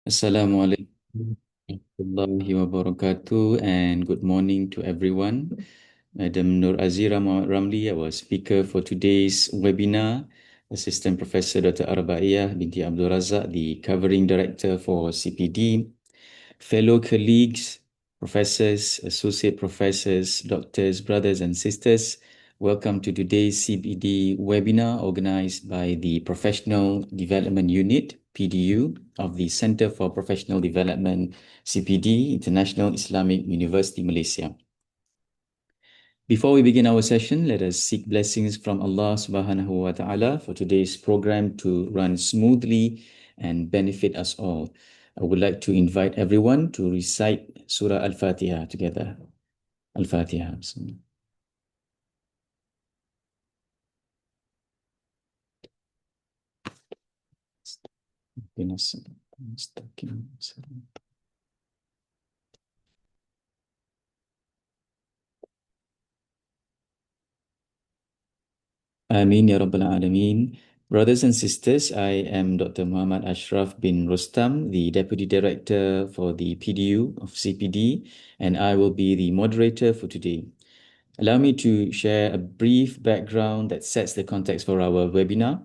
Assalamualaikum warahmatullahi wabarakatuh and good morning to everyone. Madam Nur Aziera Mohd Ramli, our speaker for today's webinar, Assistant Professor Dr. Arbaiyah binti Abdul Razak, the Covering Director for CPD, fellow colleagues, professors, associate professors, doctors, brothers and sisters. Welcome to today's CPD webinar organized by the Professional Development Unit, PDU, of the Center for Professional Development, CPD, International Islamic University, Malaysia. Before we begin our session, let us seek blessings from Allah subhanahu wa ta'ala for today's program to run smoothly and benefit us all. I would like to invite everyone to recite Surah Al-Fatiha together. Al-Fatiha. Ameen Ya Rabbal Alameen. Brothers and sisters, I am Dr. Muhammad Ashraf bin Rostam, the Deputy Director for the PDU of CPD, and I will be the moderator for today. Allow me to share a brief background that sets the context for our webinar.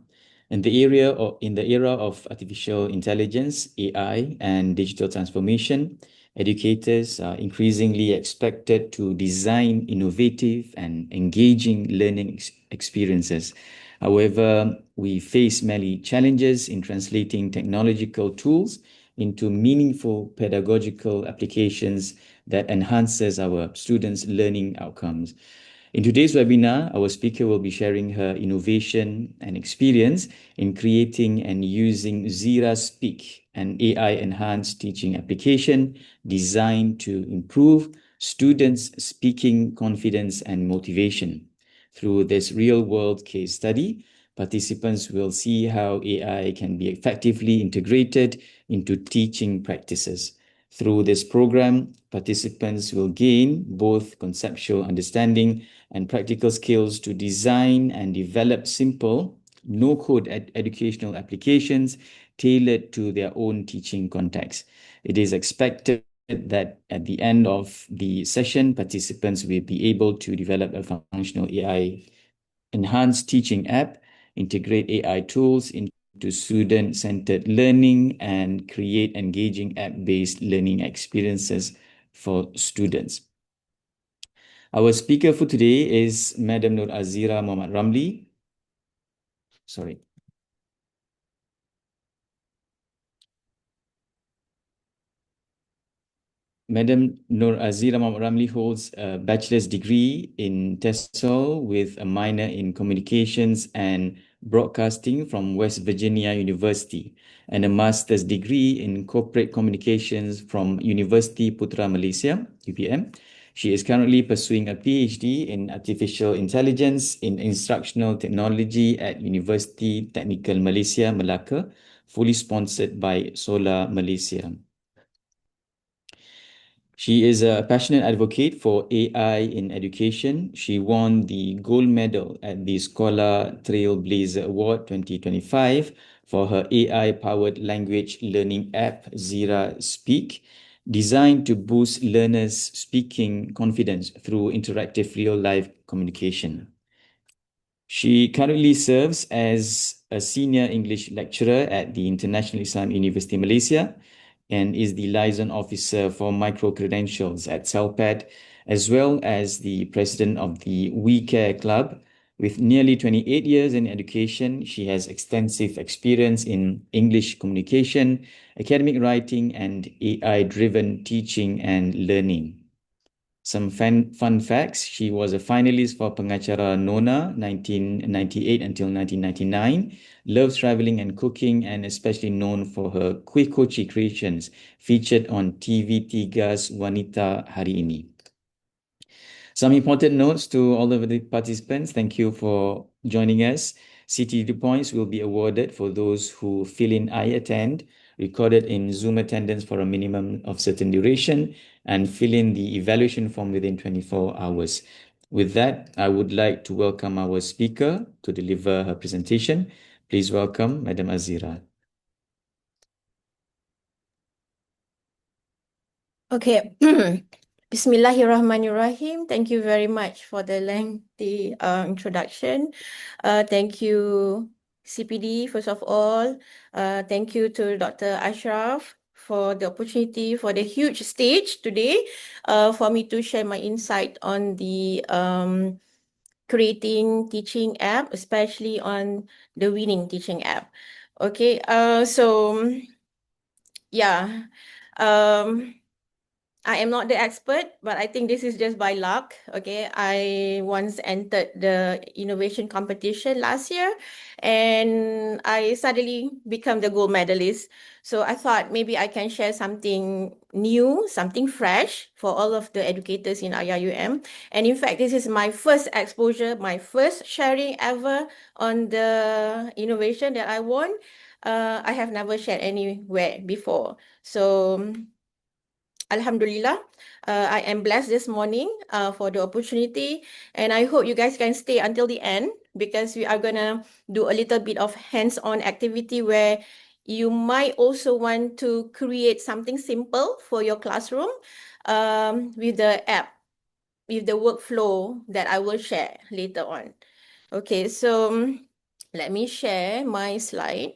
In the era of artificial intelligence, AI, and digital transformation, educators are increasingly expected to design innovative and engaging learning experiences. However, we face many challenges in translating technological tools into meaningful pedagogical applications that enhances our students' learning outcomes. In today's webinar, our speaker will be sharing her innovation and experience in creating and using Zira Speak, an AI-enhanced teaching application designed to improve students' speaking confidence and motivation. Through this real-world case study, participants will see how AI can be effectively integrated into teaching practices. Through this program, participants will gain both conceptual understanding and practical skills to design and develop simple, no-code educational applications tailored to their own teaching context. It is expected that at the end of the session, participants will be able to develop a functional AI enhanced teaching app, integrate AI tools into student-centered learning, and create engaging app-based learning experiences for students. Our speaker for today is Madam Nur Aziera Mohd Ramli. Sorry. Madam Nur Aziera Mohd Ramli holds a bachelor's degree in TESOL with a minor in communications and broadcasting from West Virginia University and a master's degree in corporate communications from University Putra Malaysia, UPM. She is currently pursuing a PhD in artificial intelligence in instructional technology at University Technical Malaysia, Melaka, fully sponsored by Solar Malaysia. She is a passionate advocate for AI in education. She won the gold medal at the Scholar Trailblazer Award 2025 for her AI-powered language learning app, Zira Speak, designed to boost learners' speaking confidence through interactive real-life communication. She currently serves as a senior English lecturer at the International Islamic University Malaysia and is the liaison officer for micro-credentials at CELPAD, as well as the president of the We Care Club. With nearly 28 years in education, she has extensive experience in English communication, academic writing, and AI-driven teaching and learning. Some fun facts. She was a finalist for Pengacara Nona 1998 until 1999. Loves traveling and cooking and especially known for her kuih koci creations featured on TV3's Wanita Hari Ini. Some important notes to all of the participants. Thank you for joining us. CTD points will be awarded for those who fill in I attend, recorded in Zoom attendance for a minimum of certain duration, and fill in the evaluation form within 24 hours. With that, I would like to welcome our speaker to deliver her presentation. Please welcome Madam Aziera. Okay. Bismillahirrahmanirrahim. Thank you very much for the lengthy introduction. Thank you, CPD, first of all. Thank you to Dr. Ashraf for the opportunity, for the huge stage today, for me to share my insight on the creating teaching app, especially on the winning teaching app. Okay. Yeah. Um, I am not the expert, but I think this is just by luck. Okay, I once entered the innovation competition last year and I suddenly become the gold medalist. So I thought maybe I can share something new, something fresh for all of the educators in IIUM. And in fact, this is my first exposure, my first sharing ever on the innovation that I won. I have never shared anywhere before. So Alhamdulillah, I am blessed this morning for the opportunity, and I hope you guys can stay until the end because we are gonna do a little bit of hands-on activity where you might also want to create something simple for your classroom with the app, with the workflow that I will share later on. Okay, so let me share my slide.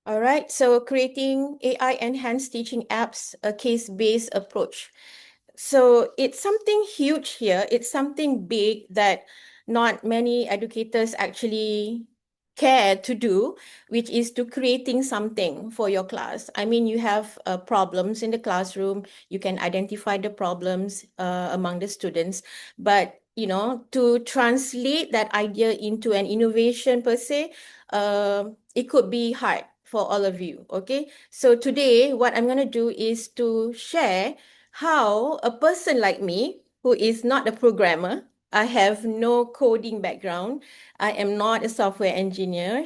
All right, so creating AI enhanced teaching apps, a case-based approach. So it's something huge here. It's something big that not many educators actually care to do, which is to creating something for your class. I mean, you have problems in the classroom. You can identify the problems among the students, but to translate that idea into an innovation per se, it could be hard for all of you. Okay, so today what I'm going to do is to share how a person like me, who is not a programmer, I have no coding background, I am not a software engineer,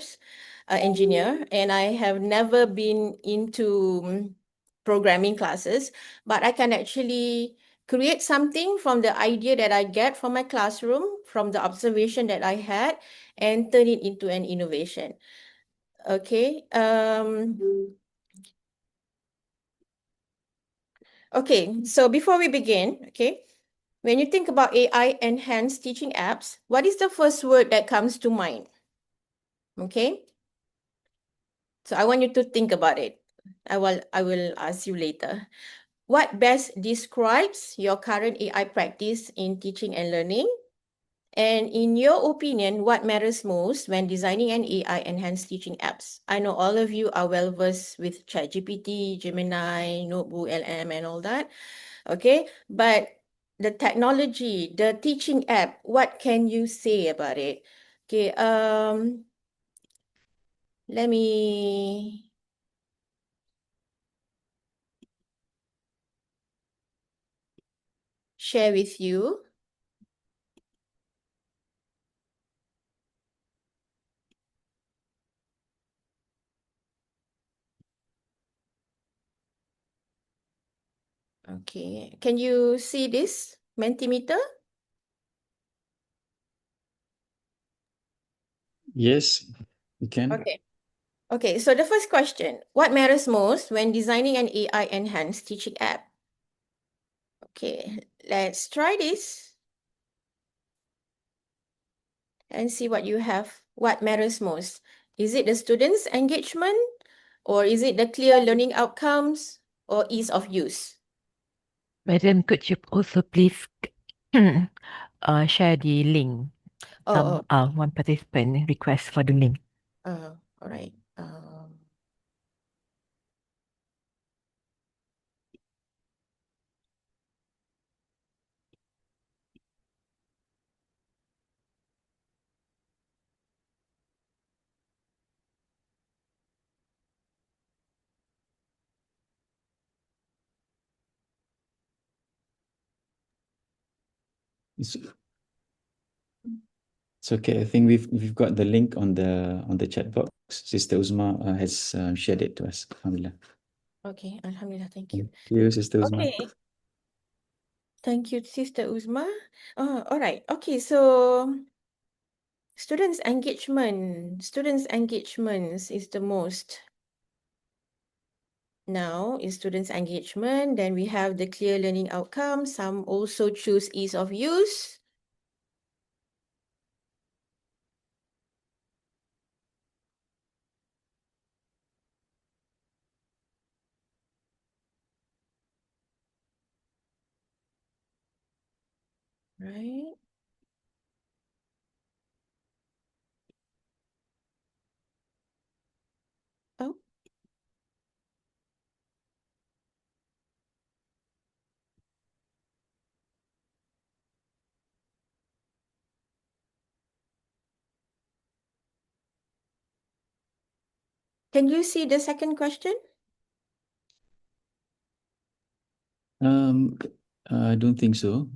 and I have never been into programming classes, but I can actually create something from the idea that I get from my classroom, from the observation that I had, and turn it into an innovation. Okay. Okay, so before we begin, okay, when you think about AI enhanced teaching apps, what is the first word that comes to mind? Okay, so I want you to think about it. I will ask you later. What best describes your current AI practice in teaching and learning? And in your opinion, what matters most when designing an AI enhanced teaching apps? I know all of you are well versed with ChatGPT, Gemini, Notebook, LM, and all that. Okay, but the technology, the teaching app, what can you say about it? Okay, let me share with you. Okay, can you see this Mentimeter? Yes, you can. Okay. Okay, so the first question, what matters most when designing an AI enhanced teaching app? Okay, let's try this and see what you have. What matters most? Is it the students' engagement, or is it the clear learning outcomes, or ease of use? Madam, could you also please share the link? Oh, One participant request for the link. all right. It's, it's okay. I think we've got the link on the chat box. Sister Uzma has shared it to us. Alhamdulillah. Okay, Alhamdulillah, thank you. Thank you, Sister Uzma. Okay, thank you, Sister Uzma. All right. Okay, so students' engagements is the most. Now is students' engagement. Then we have the clear learning outcomes. Some also choose ease of use. Right. Oh, can you see the second question? Um, I don't think so.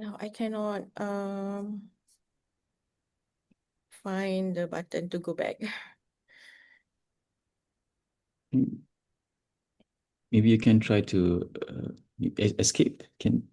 No, I cannot find the button to go back. Maybe you can try to escape. Can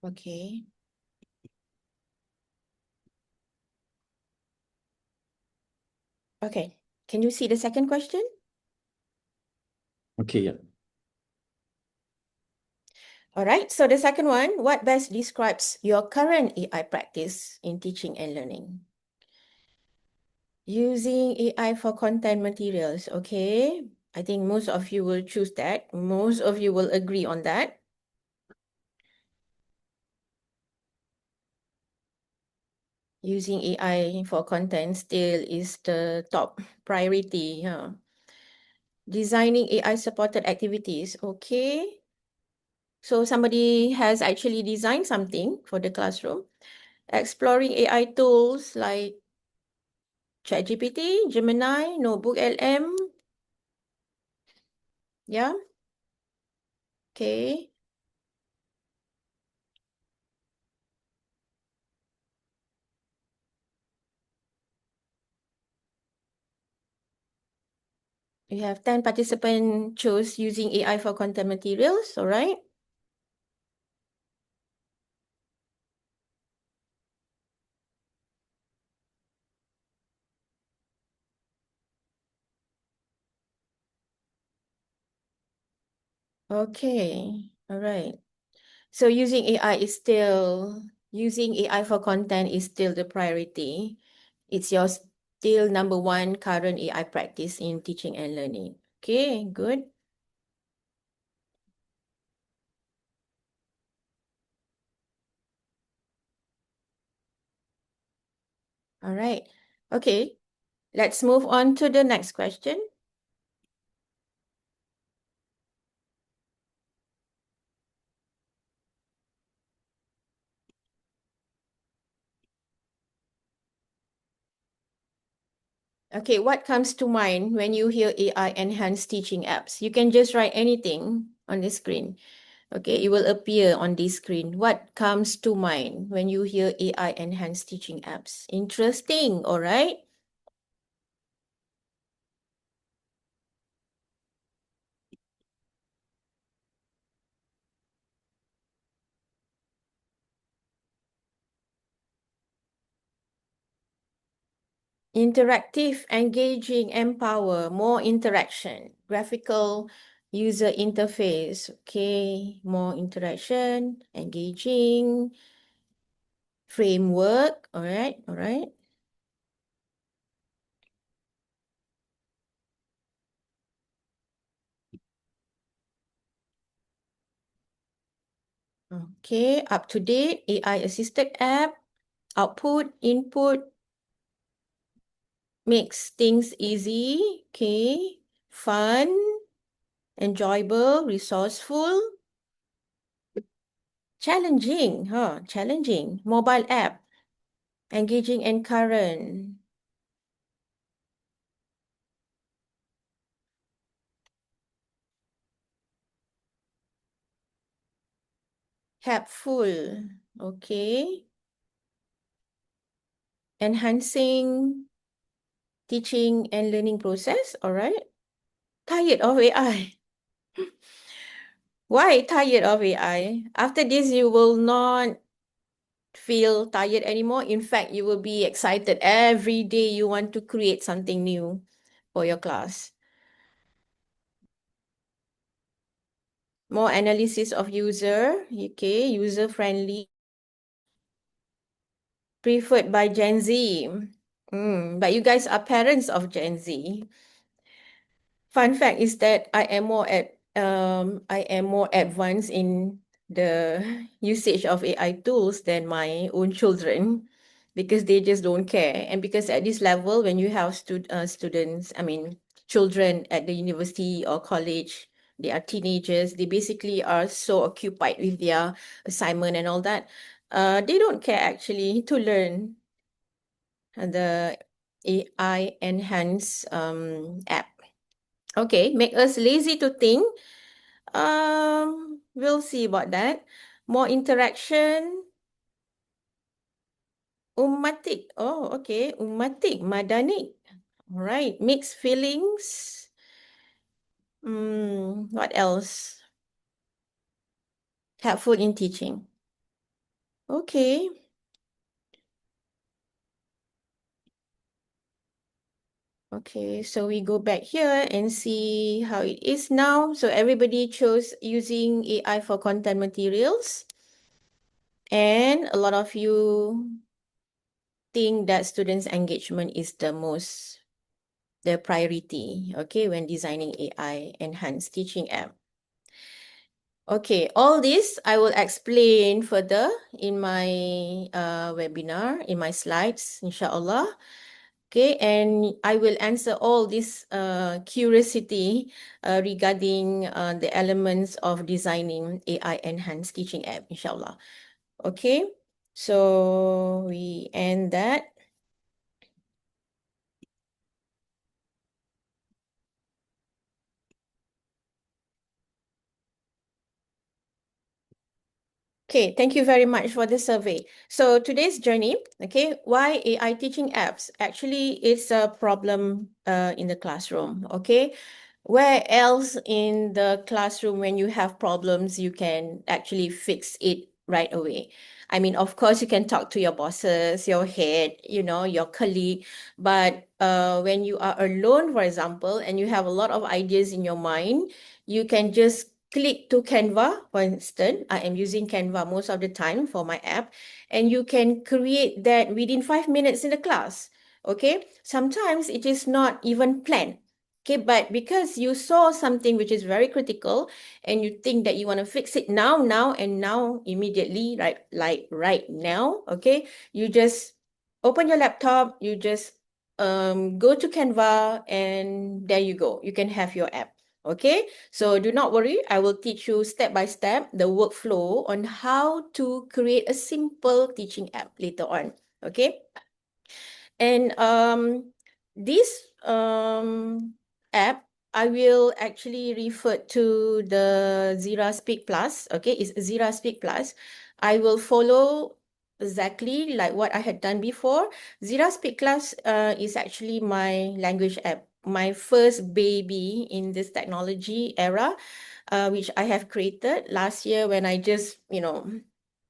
Okay. Okay. Can you see the second question? okay, yeah. All right. So the second one, what best describes your current AI practice in teaching and learning? Using AI for content materials. Okay. I think most of you will choose that. Most of you will agree on that. Using AI for content still is the top priority. Yeah. Designing AI supported activities. Okay. So somebody has actually designed something for the classroom. Exploring AI tools like ChatGPT, Gemini, Notebook LM. Yeah. Okay. We have 10 participants chose using AI for content materials. All right. Okay. All right. So using AI for content is still the priority. It's your still number one current AI practice in teaching and learning. Okay, good. All right. Okay. Let's move on to the next question. Okay, what comes to mind when you hear AI enhanced teaching apps? You can just write anything on the screen. Okay, it will appear on this screen. What comes to mind when you hear AI enhanced teaching apps? Interesting, all right? Interactive, engaging, empower, more interaction, graphical user interface. Okay, more interaction, engaging, framework. All right, all right. . Okay, up to date, AI assisted app, output, input, makes things easy, okay, fun, enjoyable, resourceful, challenging, mobile app, engaging and current, helpful, okay, enhancing teaching and learning process, all right. Tired of AI. Why tired of AI? After this, you will not feel tired anymore. In fact, you will be excited every day. You want to create something new for your class. More analysis of user, okay, user friendly, preferred by Gen Z. But you guys are parents of Gen Z. Fun fact is that I am more advanced in the usage of AI tools than my own children because they just don't care. And because at this level, when you have students, I mean children at the university or college, they are teenagers, they basically are so occupied with their assignment and all that. They don't care actually to learn the AI enhanced app. Okay, make us lazy to think. We'll see about that. More interaction. Ummatik. Oh, okay. Ummatik, madanik. All right. Mixed feelings. What else? Helpful in teaching. Okay. Okay, so we go back here and see how it is now. So everybody chose using AI for content materials. And a lot of you think that students' engagement is the priority, okay, when designing AI enhanced teaching app. Okay, all this I will explain further in my webinar, in my slides, inshallah. Okay, and I will answer all this curiosity regarding the elements of designing AI enhanced teaching app, inshallah. Okay, so we end that. Okay, thank you very much for the survey. So today's journey, okay, why AI teaching apps? Actually, it's a problem in the classroom, okay? Where else in the classroom when you have problems, you can actually fix it right away? I mean, of course, you can talk to your bosses, your head, your colleague, but when you are alone, for example, and you have a lot of ideas in your mind, you can just click to Canva, for instance. I am using Canva most of the time for my app, and you can create that within 5 minutes in the class. Okay, sometimes it is not even planned. Okay, but because you saw something which is very critical and you think that you want to fix it now, immediately, right? Like right now, okay, you just open your laptop, you just go to Canva, and there you go. You can have your app. Okay, so do not worry. I will teach you step by step the workflow on how to create a simple teaching app later on. Okay. And this app, I will actually refer to the Zira Speak Plus. Okay, it's Zira Speak Plus. I will follow exactly like what I had done before. Zira Speak Plus is actually my language app, my first baby in this technology era, which I have created last year when I just,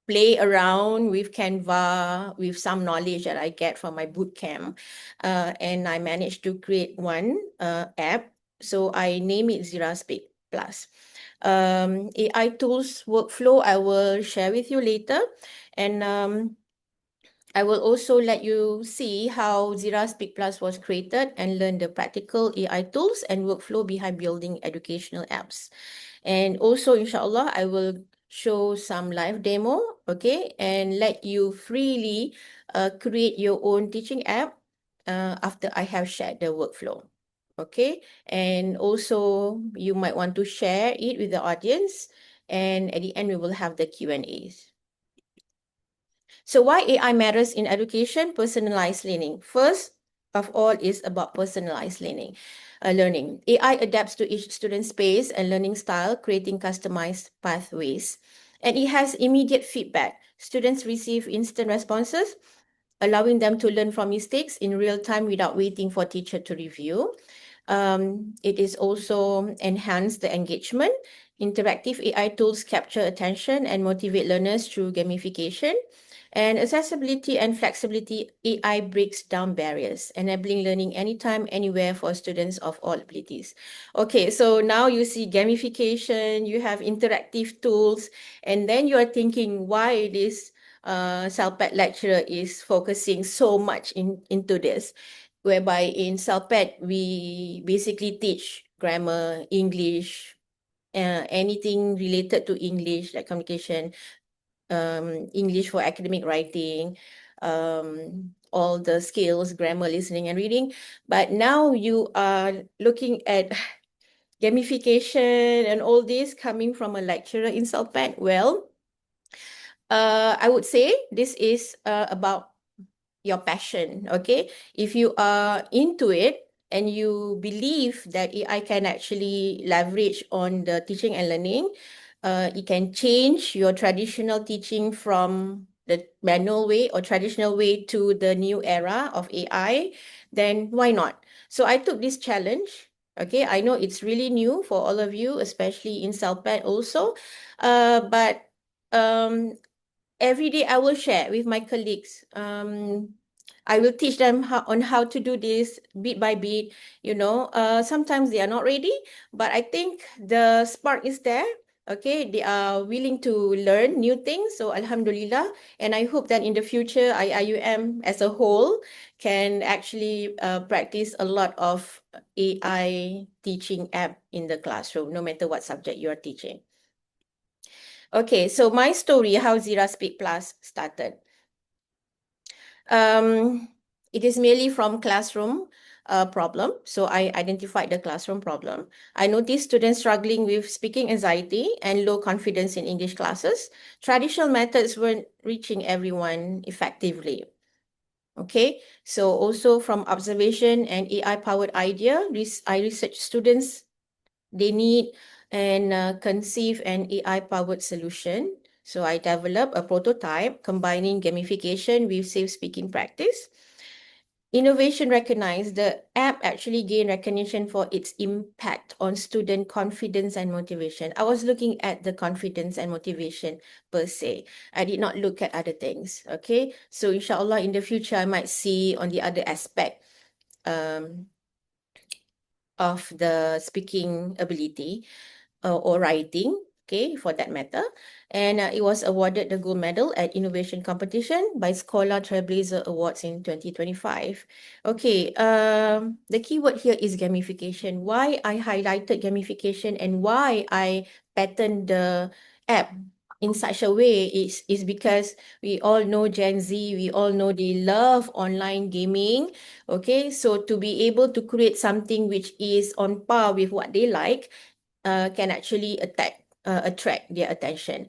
play around with Canva with some knowledge that I get from my boot camp. And I managed to create one app. So I name it Zira Speak Plus. AI tools workflow, I will share with you later. And I will also let you see how Zira Speak Plus was created and learn the practical AI tools and workflow behind building educational apps. And also, inshallah, I will show some live demo, okay, and let you freely create your own teaching app after I have shared the workflow. Okay, and also you might want to share it with the audience, and at the end we will have the Q&As. So why AI matters in education? Personalized learning. First of all is about personalized learning. AI adapts to each student's pace and learning style, creating customized pathways. And it has immediate feedback. Students receive instant responses, allowing them to learn from mistakes in real time without waiting for teacher to review. It is also enhance the engagement. Interactive AI tools capture attention and motivate learners through gamification. And accessibility and flexibility, AI breaks down barriers, enabling learning anytime, anywhere for students of all abilities. Okay, so now you see gamification, you have interactive tools, and then you are thinking why this CELPAD lecturer is focusing so much into this, whereby in CELPAD, we basically teach grammar, English, anything related to English, like communication, English for academic writing, all the skills, grammar, listening, and reading. But now you are looking at gamification and all this coming from a lecturer in CELPAD. Well, I would say this is about your passion, okay? If you are into it and you believe that AI can actually leverage on the teaching and learning, it can change your traditional teaching from the manual way or traditional way to the new era of AI, then why not? So I took this challenge. Okay, I know it's really new for all of you, especially in CELPAD also, but every day I will share with my colleagues. I will teach them on how to do this bit by bit. Sometimes they are not ready, but I think the spark is there. Okay, they are willing to learn new things. So Alhamdulillah, and I hope that in the future, IIUM as a whole can actually practice a lot of AI teaching app in the classroom, no matter what subject you are teaching. Okay, so my story, how Zira Speak Plus started. It is merely from classroom problem. So I identified the classroom problem. I noticed students struggling with speaking anxiety and low confidence in English classes. Traditional methods weren't reaching everyone effectively. Okay, so also from observation and AI-powered idea, I researched students they need and conceive an AI-powered solution. So I developed a prototype combining gamification with safe speaking practice. Innovation recognized the app actually gained recognition for its impact on student confidence and motivation. I was looking at the confidence and motivation per se. I did not look at other things. Okay, so inshallah in the future I might see on the other aspect of the speaking ability or writing, okay, for that matter. And it was awarded the gold medal at innovation competition by Scholar Trailblazer Awards in 2025. Okay, the keyword here is gamification. Why I highlighted gamification and why I patterned the app in such a way is because we all know Gen Z, we all know they love online gaming. Okay, so to be able to create something which is on par with what they like, can actually attract their attention.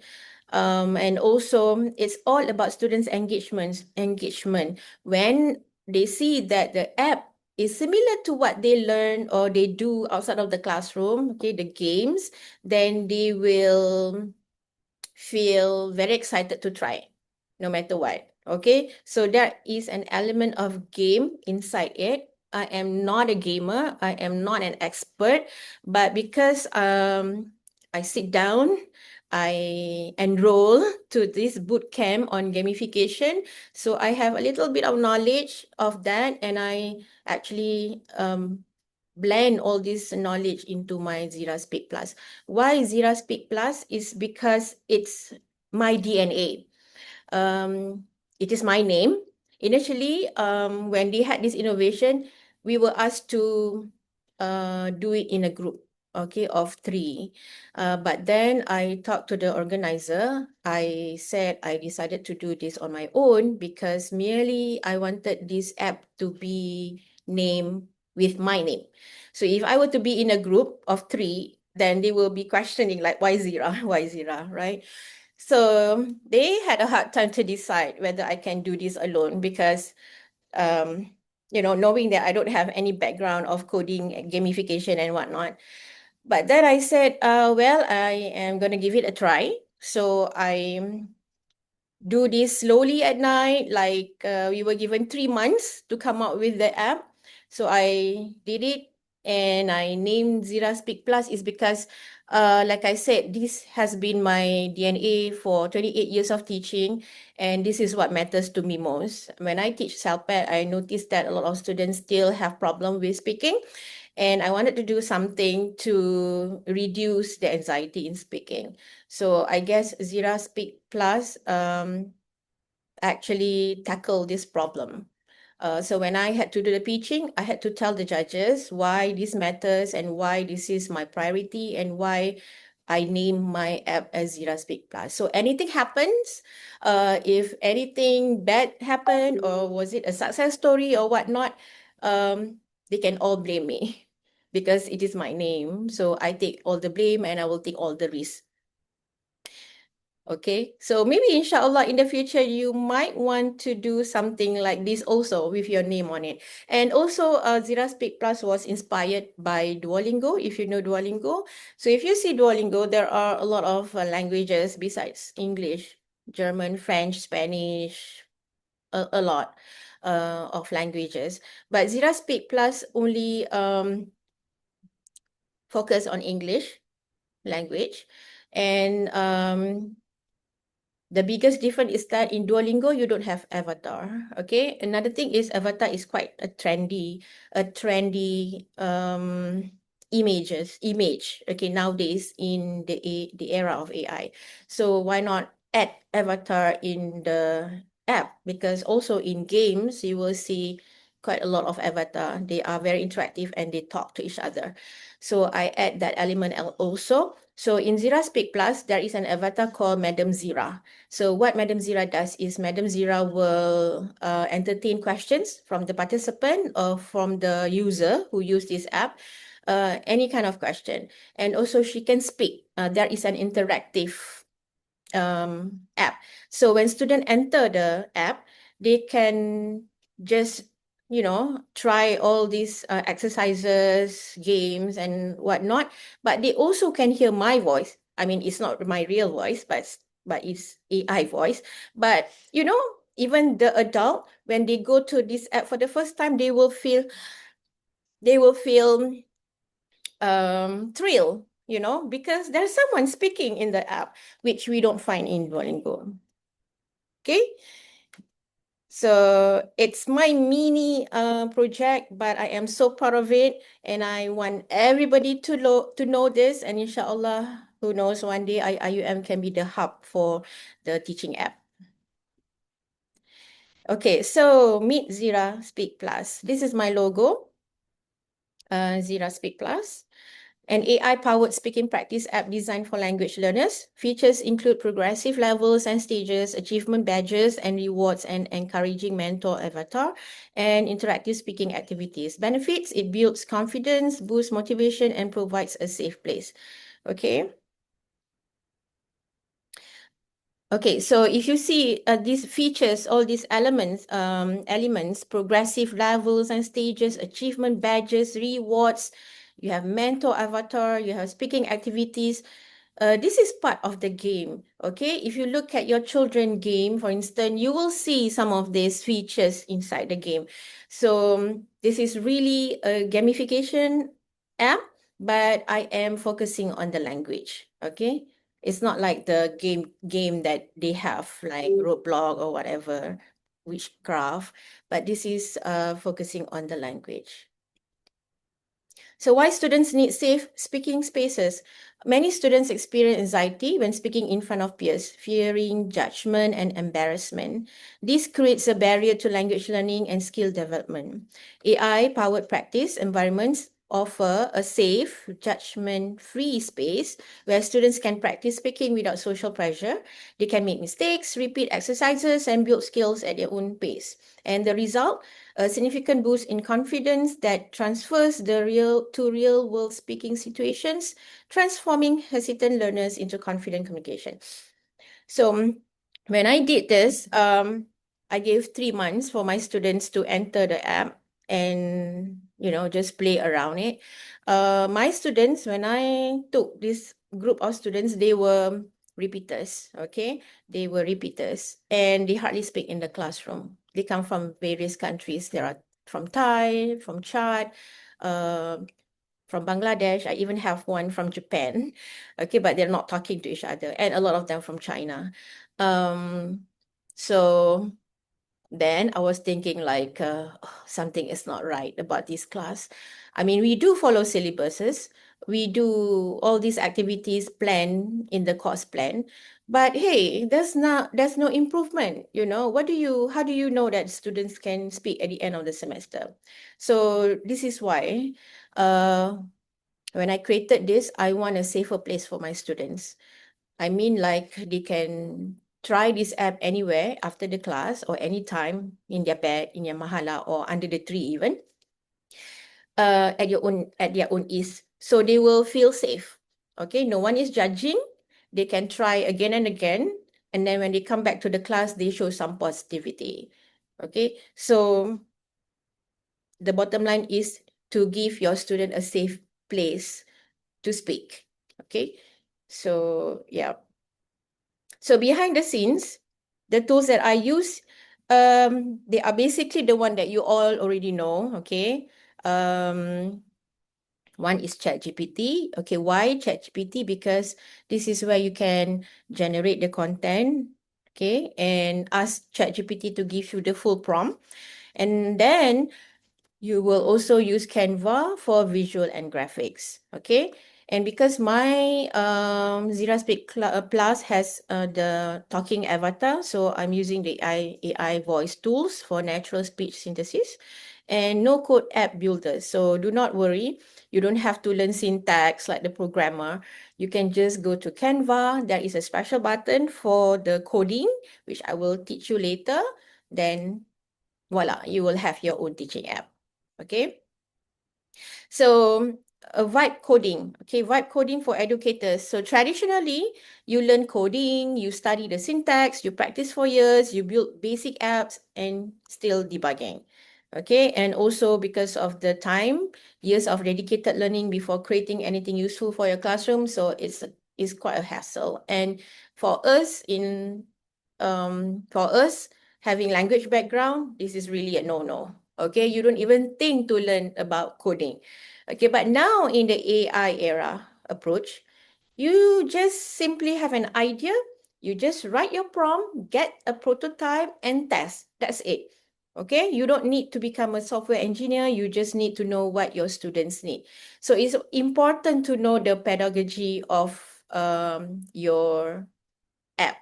And also, it's all about students' engagement. When they see that the app is similar to what they learn or they do outside of the classroom, okay, the games, then they will feel very excited to try, no matter what. Okay, so there is an element of game inside it. I am not a gamer. I am not an expert, but because I sit down, I enroll to this boot camp on gamification, so I have a little bit of knowledge of that, and I actually blend all this knowledge into my Zira Speak Plus. Why Zira Speak Plus is because it's my DNA. It is my name. Initially, when they had this innovation, we were asked to do it in a group. okay, of 3. But then I talked to the organizer. I said I decided to do this on my own because merely I wanted this app to be named with my name. So if I were to be in a group of 3, then they will be questioning like, why Zira? Why Zira, right? So they had a hard time to decide whether I can do this alone because knowing that I don't have any background of coding, gamification, and whatnot. But then I said, well, I am going to give it a try. So I do this slowly at night. Like we were given 3 months to come up with the app. So I did it and I named Zira Speak Plus is because, like I said, this has been my DNA for 28 years of teaching. And this is what matters to me most. When I teach CELPAD, I noticed that a lot of students still have problem with speaking. And I wanted to do something to reduce the anxiety in speaking. So I guess Zira Speak Plus actually tackle this problem. So when I had to do the pitching, I had to tell the judges why this matters and why this is my priority and why I name my app as Zira Speak Plus. So anything happens, if anything bad happened or was it a success story or whatnot, they can all blame me because it is my name. So I take all the blame and I will take all the risk. Okay, so maybe inshallah in the future you might want to do something like this also with your name on it. And also Zira Speak Plus was inspired by Duolingo, if you know Duolingo. So if you see Duolingo, there are a lot of languages besides English, German, French, Spanish, a lot of languages. But Zira Speak Plus only focus on English language. And the biggest difference is that in Duolingo, you don't have avatar. Okay. Another thing is avatar is quite a trendy image. Okay, nowadays in the era of AI. So why not add avatar in the app? Because also in games, you will see quite a lot of avatar. They are very interactive and they talk to each other. So I add that element also. So in Zira Speak Plus, there is an avatar called Madam Zira. So what Madam Zira does is Madam Zira will entertain questions from the participant or from the user who use this app, any kind of question. And also she can speak. There is an interactive app. So when students enter the app, they can just try all these exercises, games, and whatnot. But they also can hear my voice. I mean, it's not my real voice, but it's AI voice. But even the adult, when they go to this app for the first time, they will feel thrill, because there's someone speaking in the app, which we don't find in Duolingo. Okay. So it's my mini project, but I am so proud of it, and I want everybody to know this. And inshallah, who knows, one day IUM can be the hub for the teaching app. Okay, so meet Zira Speak Plus. This is my logo, Zira Speak Plus. An AI-powered speaking practice app designed for language learners. Features include progressive levels and stages, achievement badges and rewards, and encouraging mentor avatar, and interactive speaking activities. Benefits: it builds confidence, boosts motivation, and provides a safe place. Okay. Okay, so if you see these features, all these elements, progressive levels and stages, achievement badges, rewards, you have mentor avatar, you have speaking activities. This is part of the game, okay? If you look at your children game, for instance, you will see some of these features inside the game. So this is really a gamification app, but I am focusing on the language, okay? It's not like the game that they have, like Roblox or whatever, witchcraft, but this is focusing on the language. So why students need safe speaking spaces? Many students experience anxiety when speaking in front of peers, fearing judgment and embarrassment. This creates a barrier to language learning and skill development. AI-powered practice environments offer a safe, judgment-free space where students can practice speaking without social pressure. They can make mistakes, repeat exercises, and build skills at their own pace. And the result, a significant boost in confidence that transfers the real-world speaking situations, transforming hesitant learners into confident communication. So when I did this, I gave 3 months for my students to enter the app and just play around it. My students, when I took this group of students, they were repeaters. Okay, they were repeaters, and they hardly speak in the classroom. They come from various countries. There are from Thai, from Chad, uh, from Bangladesh. I even have one from Japan. Okay, but they're not talking to each other, and a lot of them from China. So then I was thinking like something is not right about this class. I mean, we do follow syllabuses. We do all these activities planned in the course plan. But hey, there's no improvement. How do you know that students can speak at the end of the semester? So this is why uh when I created this, I want a safer place for my students. I mean, like they can try this app anywhere after the class or anytime in their bed, in their mahala, or under the tree even, at their own ease. So they will feel safe. Okay, no one is judging. They can try again and again. And then when they come back to the class, they show some positivity. Okay, so the bottom line is to give your student a safe place to speak. Okay, so yeah. So behind the scenes, the tools that I use, they are basically the one that you all already know. Okay, one is ChatGPT. Okay, why ChatGPT? Because this is where you can generate the content. Okay, and ask ChatGPT to give you the full prompt, and then you will also use Canva for visual and graphics. Okay. And because my Zira Speak Plus has the talking avatar, so I'm using the AI voice tools for natural speech synthesis and no code app builders. So do not worry. You don't have to learn syntax like the programmer. You can just go to Canva. There is a special button for the coding, which I will teach you later. Then voila, you will have your own teaching app. Okay. So vibe coding. Okay, vibe coding for educators. So traditionally, you learn coding, you study the syntax, you practice for years, you build basic apps and still debugging. Okay, and also because of the time, years of dedicated learning before creating anything useful for your classroom. So it's quite a hassle. And for us having language background, this is really a no-no. Okay, you don't even think to learn about coding. Okay, but now in the AI era approach, you just simply have an idea, you just write your prompt, get a prototype and test. That's it. Okay, you don't need to become a software engineer, you just need to know what your students need. So it's important to know the pedagogy of your app.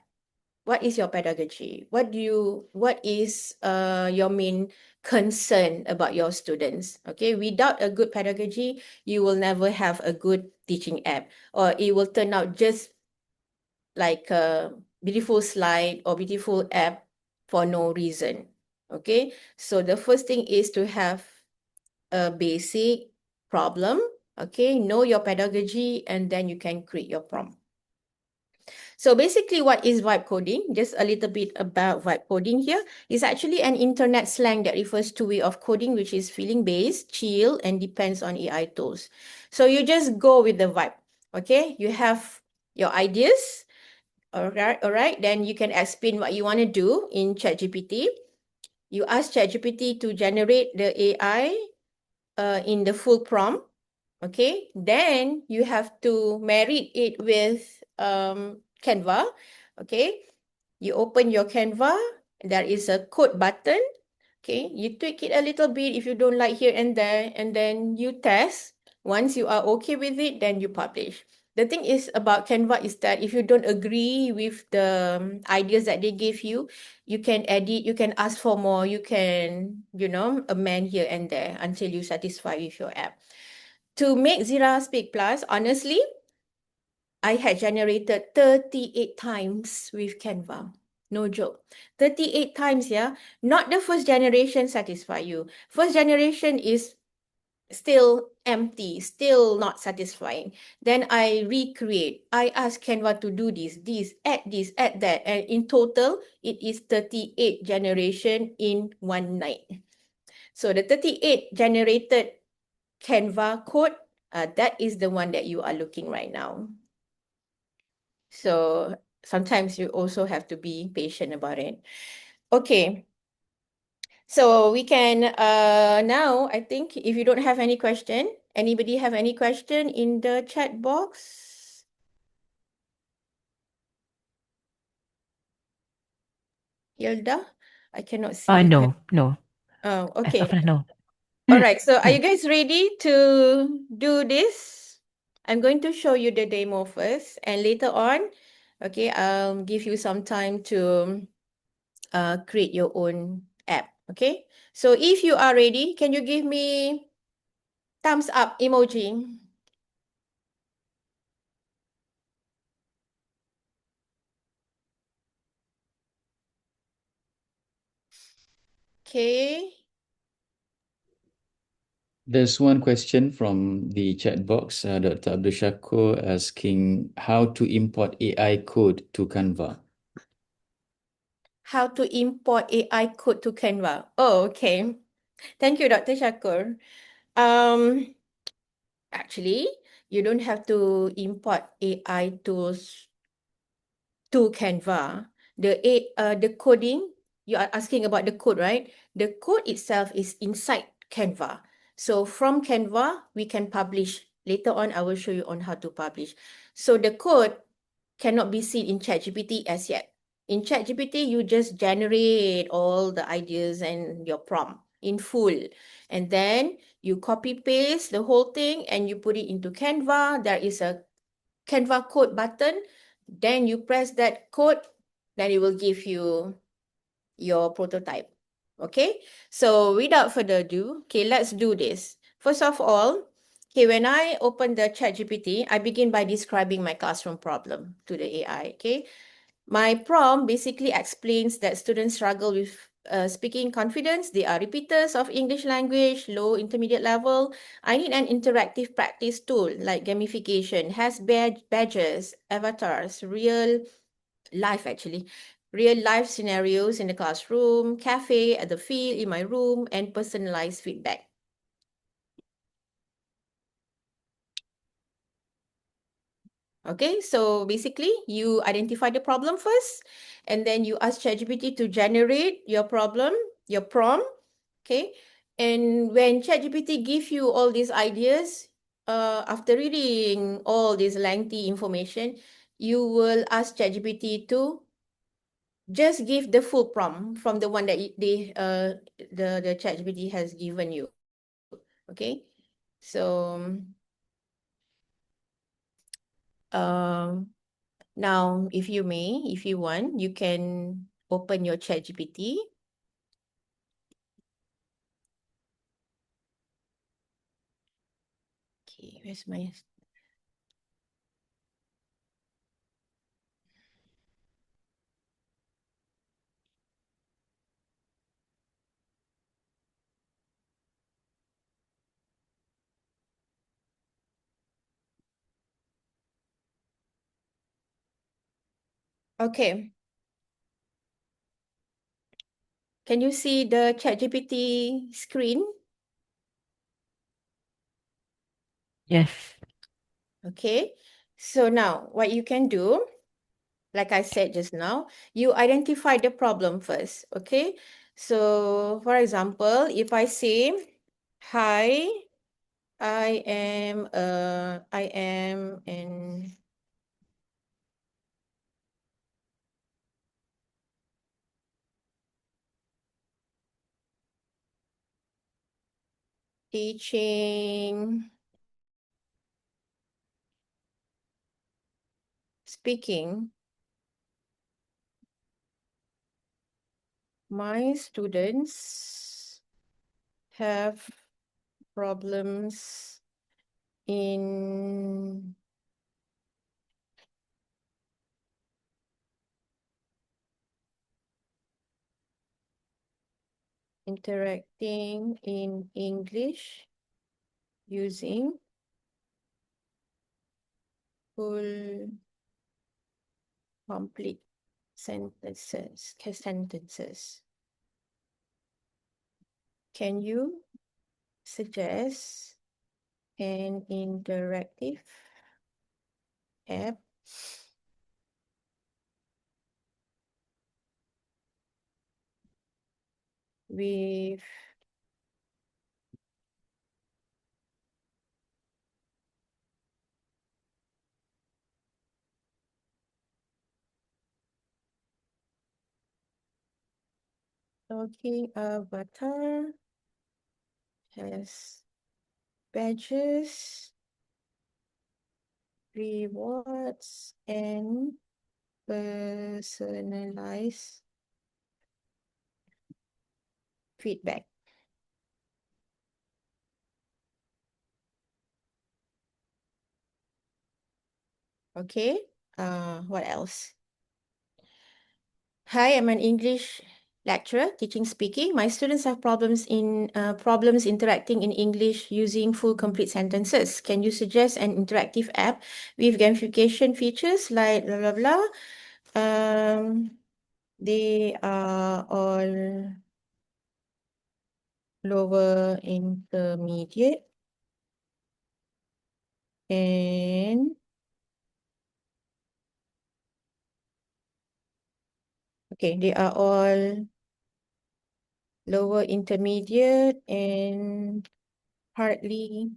What is your pedagogy? What is your main concern about your students? Okay, without a good pedagogy, you will never have a good teaching app, or it will turn out just like a beautiful slide or beautiful app for no reason. Okay, so the first thing is to have a basic problem. Okay, know your pedagogy, and then you can create your prompt. So basically, what is vibe coding? Just a little bit about vibe coding here. It's actually an internet slang that refers to way of coding, which is feeling-based, chill, and depends on AI tools. So you just go with the vibe, okay? You have your ideas, all right? Then you can explain what you want to do in ChatGPT. You ask ChatGPT to generate the AI in the full prompt. Okay, then you have to marry it with Canva. Okay, you open your Canva, there is a code button. Okay, you tweak it a little bit if you don't like here and there, and then you test. Once you are okay with it, then you publish. The thing is about Canva is that if you don't agree with the ideas that they give you can edit, you can ask for more, you can, amend here and there until you satisfy with your app. To make Zira Speak Plus, honestly, I had generated 38 times with Canva. No joke. 38 times, yeah. Not the first generation satisfy you. First generation is still empty, still not satisfying. Then I recreate. I ask Canva to do this, add that. And in total, it is 38 generation in one night. So the 38 generated Canva code, that is the one that you are looking right now. So sometimes you also have to be patient about it. Okay. So we can now, I think if you don't have any question, anybody have any question in the chat box? Hilda? I cannot see your hand. No. Oh, As of okay. now, no. All right. So are you guys ready to do this? I'm going to show you the demo first, and later on, okay, I'll give you some time to create your own app. Okay. So if you are ready, can you give me thumbs up emoji? Okay. There's one question from the chat box, Dr. Abdul Shakur asking how to import AI code to Canva. How to import AI code to Canva. Oh, okay. Thank you, Dr. Shakur. Actually, you don't have to import AI tools to Canva. The coding, you are asking about the code, right? The code itself is inside Canva. So from Canva, we can publish. Later on, I will show you on how to publish. So the code cannot be seen in ChatGPT as yet. In ChatGPT, you just generate all the ideas and your prompt in full. And then you copy paste the whole thing and you put it into Canva. There is a Canva code button. Then you press that code, then it will give you your prototype. Okay, so without further ado, okay, let's do this. First of all, okay, when I open the ChatGPT, I begin by describing my classroom problem to the AI. Okay, my prompt basically explains that students struggle with speaking confidence. They are repeaters of English language, low intermediate level. I need an interactive practice tool like gamification, has badges, avatars, real life scenarios in the classroom, cafe, at the field, in my room, and personalized feedback. Okay, so basically you identify the problem first, and then you ask ChatGPT to generate your problem, your prompt. Okay, and when ChatGPT gives you all these ideas, after reading all this lengthy information, you will ask ChatGPT to just give the full prompt from the one that the ChatGPT has given you. Okay, so um now if you may, if you want, you can open your ChatGPT. Okay, where's my okay. Can you see the ChatGPT screen? Yes. Okay. So now what you can do, like I said just now, you identify the problem first. Okay. So for example, if I say, hi, I am an teaching speaking. My students have problems in interacting in English using full complete sentences. Can you suggest an interactive app with talking avatar, has badges, rewards, and personalized feedback? Okay, what else? Hi, I'm an English lecturer teaching speaking. My students have problems interacting in English using full complete sentences. Can you suggest an interactive app with gamification features like blah blah blah? They are all lower intermediate and okay, they are all lower intermediate and hardly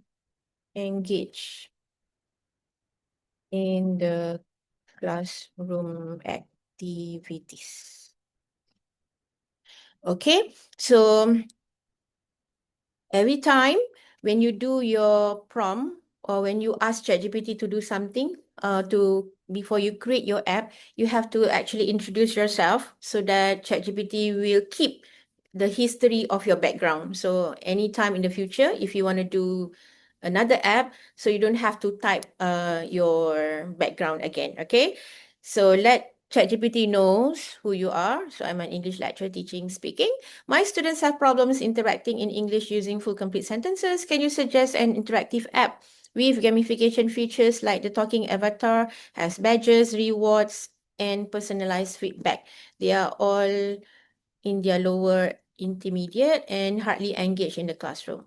engaged in the classroom activities. Okay, so every time when you do your prompt or when you ask ChatGPT to do something, before you create your app, you have to actually introduce yourself so that ChatGPT will keep the history of your background. So anytime in the future, if you want to do another app, so you don't have to type your background again. Okay, so let ChatGPT knows who you are. So I'm an English lecturer teaching speaking. My students have problems interacting in English using full complete sentences. Can you suggest an interactive app with gamification features like the talking avatar, has badges, rewards, and personalized feedback? They are all in their lower intermediate and hardly engaged in the classroom.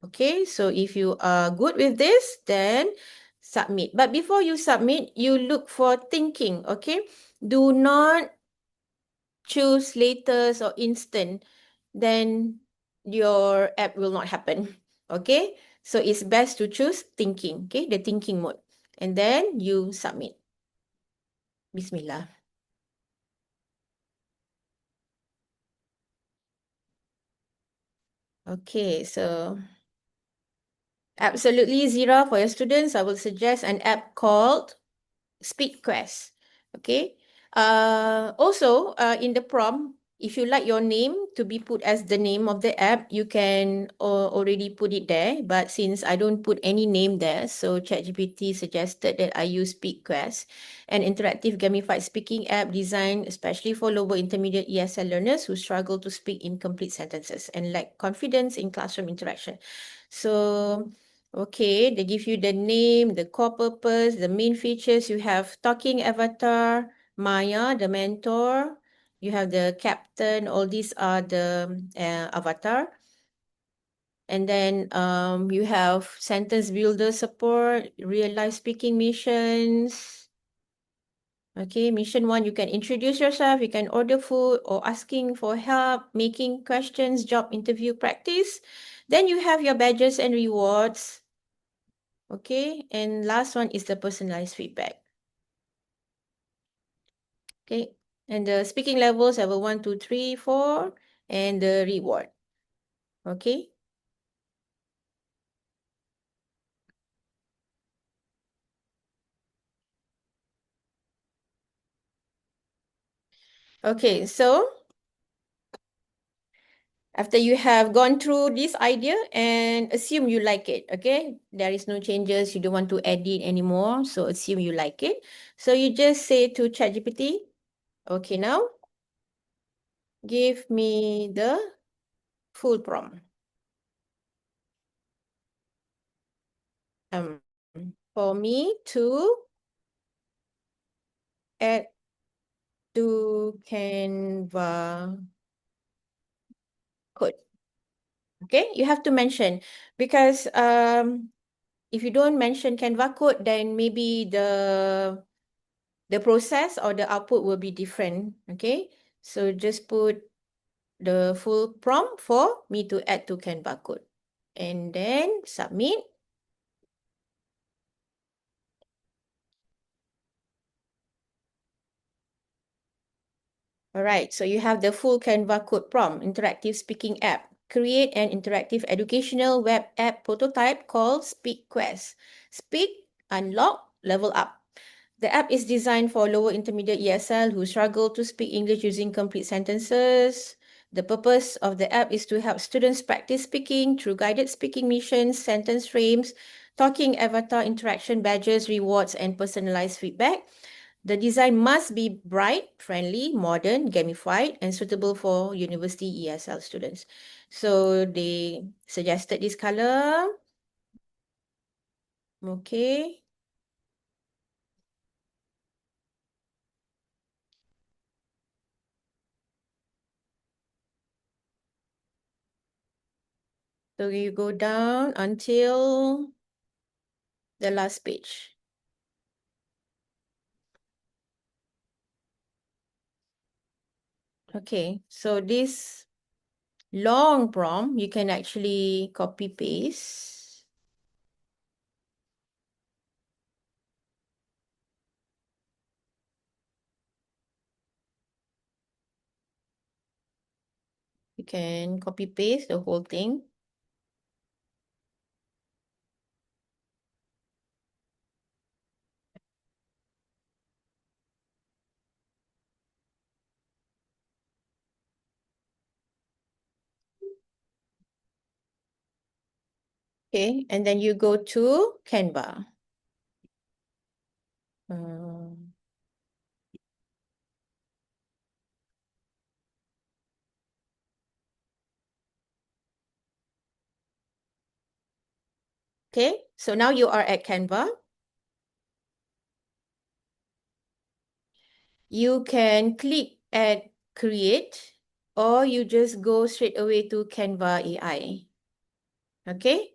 Okay, so if you are good with this, then submit. But before you submit, you look for thinking, okay? Do not choose latest or instant, then your app will not happen. Okay, so it's best to choose thinking, okay, the thinking mode, and then you submit. Bismillah. Okay, so absolutely Zira, for your students, I will suggest an app called SpeakQuest. Okay. Also, in the prompt, if you like your name to be put as the name of the app, you can already put it there. But since I don't put any name there, so ChatGPT suggested that I use SpeakQuest, an interactive gamified speaking app designed especially for lower intermediate ESL learners who struggle to speak in complete sentences and lack confidence in classroom interaction. So okay, they give you the name, the core purpose, the main features. You have talking avatar, Maya, the mentor. You have the captain. All these are the avatar. And then you have sentence builder support, real life speaking missions. Okay, mission one, you can introduce yourself, you can order food or asking for help, making questions, job interview practice. Then you have your badges and rewards. Okay, and last one is the personalized feedback. Okay, and the speaking levels level 1, 2, 3, 4, and the reward. Okay. Okay, so After you have gone through this idea and assume you like it, okay? There is no changes, you don't want to edit anymore, so assume you like it. So you just say to ChatGPT, okay, now give me the full prompt. Um, for me to add to Canva code. Okay, you have to mention because if you don't mention Canva code, then maybe the process or the output will be different. Okay, so just put the full prompt for me to add to Canva code and then submit. All right, so you have the full Canva code prompt, interactive speaking app. Create an interactive educational web app prototype called SpeakQuest. Speak, unlock, level up. The app is designed for lower intermediate ESL who struggle to speak English using complete sentences. The purpose of the app is to help students practice speaking through guided speaking missions, sentence frames, talking avatar interaction badges, rewards, and personalized feedback. The design must be bright, friendly, modern, gamified, and suitable for university ESL students. So they suggested this color. Okay. So you go down until the last page. Okay, so this long prompt, you can actually copy paste. You can copy paste the whole thing. Okay, and then you go to Canva. Um, okay, so now you are at Canva. You can click at create or you just go straight away to Canva AI. Okay,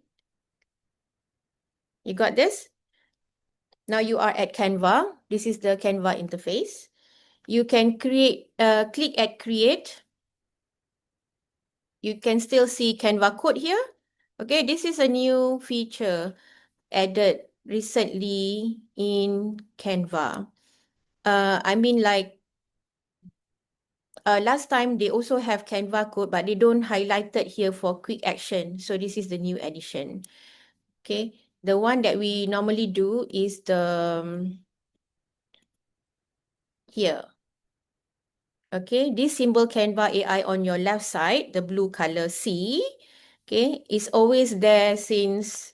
you got this? Now you are at Canva. This is the Canva interface. You can click at create. You can still see Canva code here. Okay, this is a new feature added recently in Canva. I mean like last time they also have Canva code, but they don't highlight it here for quick action. So this is the new addition. Okay, the one that we normally do is the here. Okay, this symbol Canva AI on your left side, the blue color C, okay, is always there since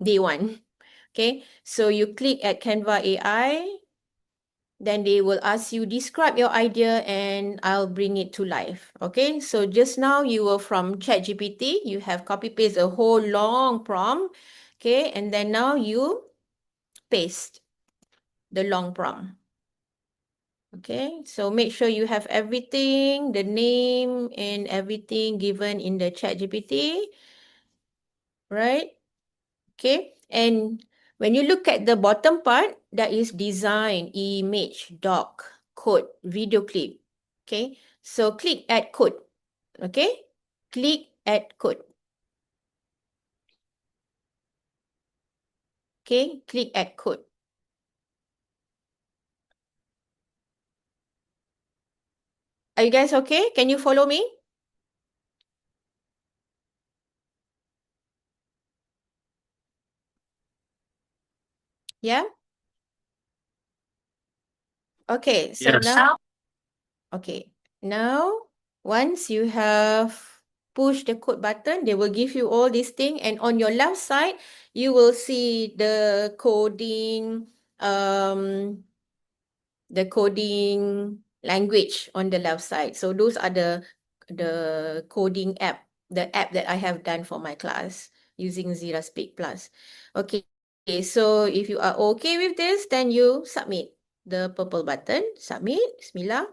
day one. Okay, so you click at Canva AI, then they will ask you describe your idea and I'll bring it to life. Okay, so just now you were from ChatGPT, you have copy paste a whole long prompt. Okay, and then now you paste the long prompt. Okay, so make sure you have everything, the name and everything given in the ChatGPT, right? Okay, and when you look at the bottom part, that is design, image, doc, code, video clip. Okay, so click add code. Okay, click add code. Okay, click add code. Are you guys okay? Can you follow me? Yeah? Okay, so Yes. now, okay, now once you have push the code button, they will give you all these things, and on your left side, you will see the coding language on the left side. So those are the coding app, the app that I have done for my class using Aziera Speak Plus. Okay, so if you are okay with this, then you submit the purple button. Submit. Bismillah.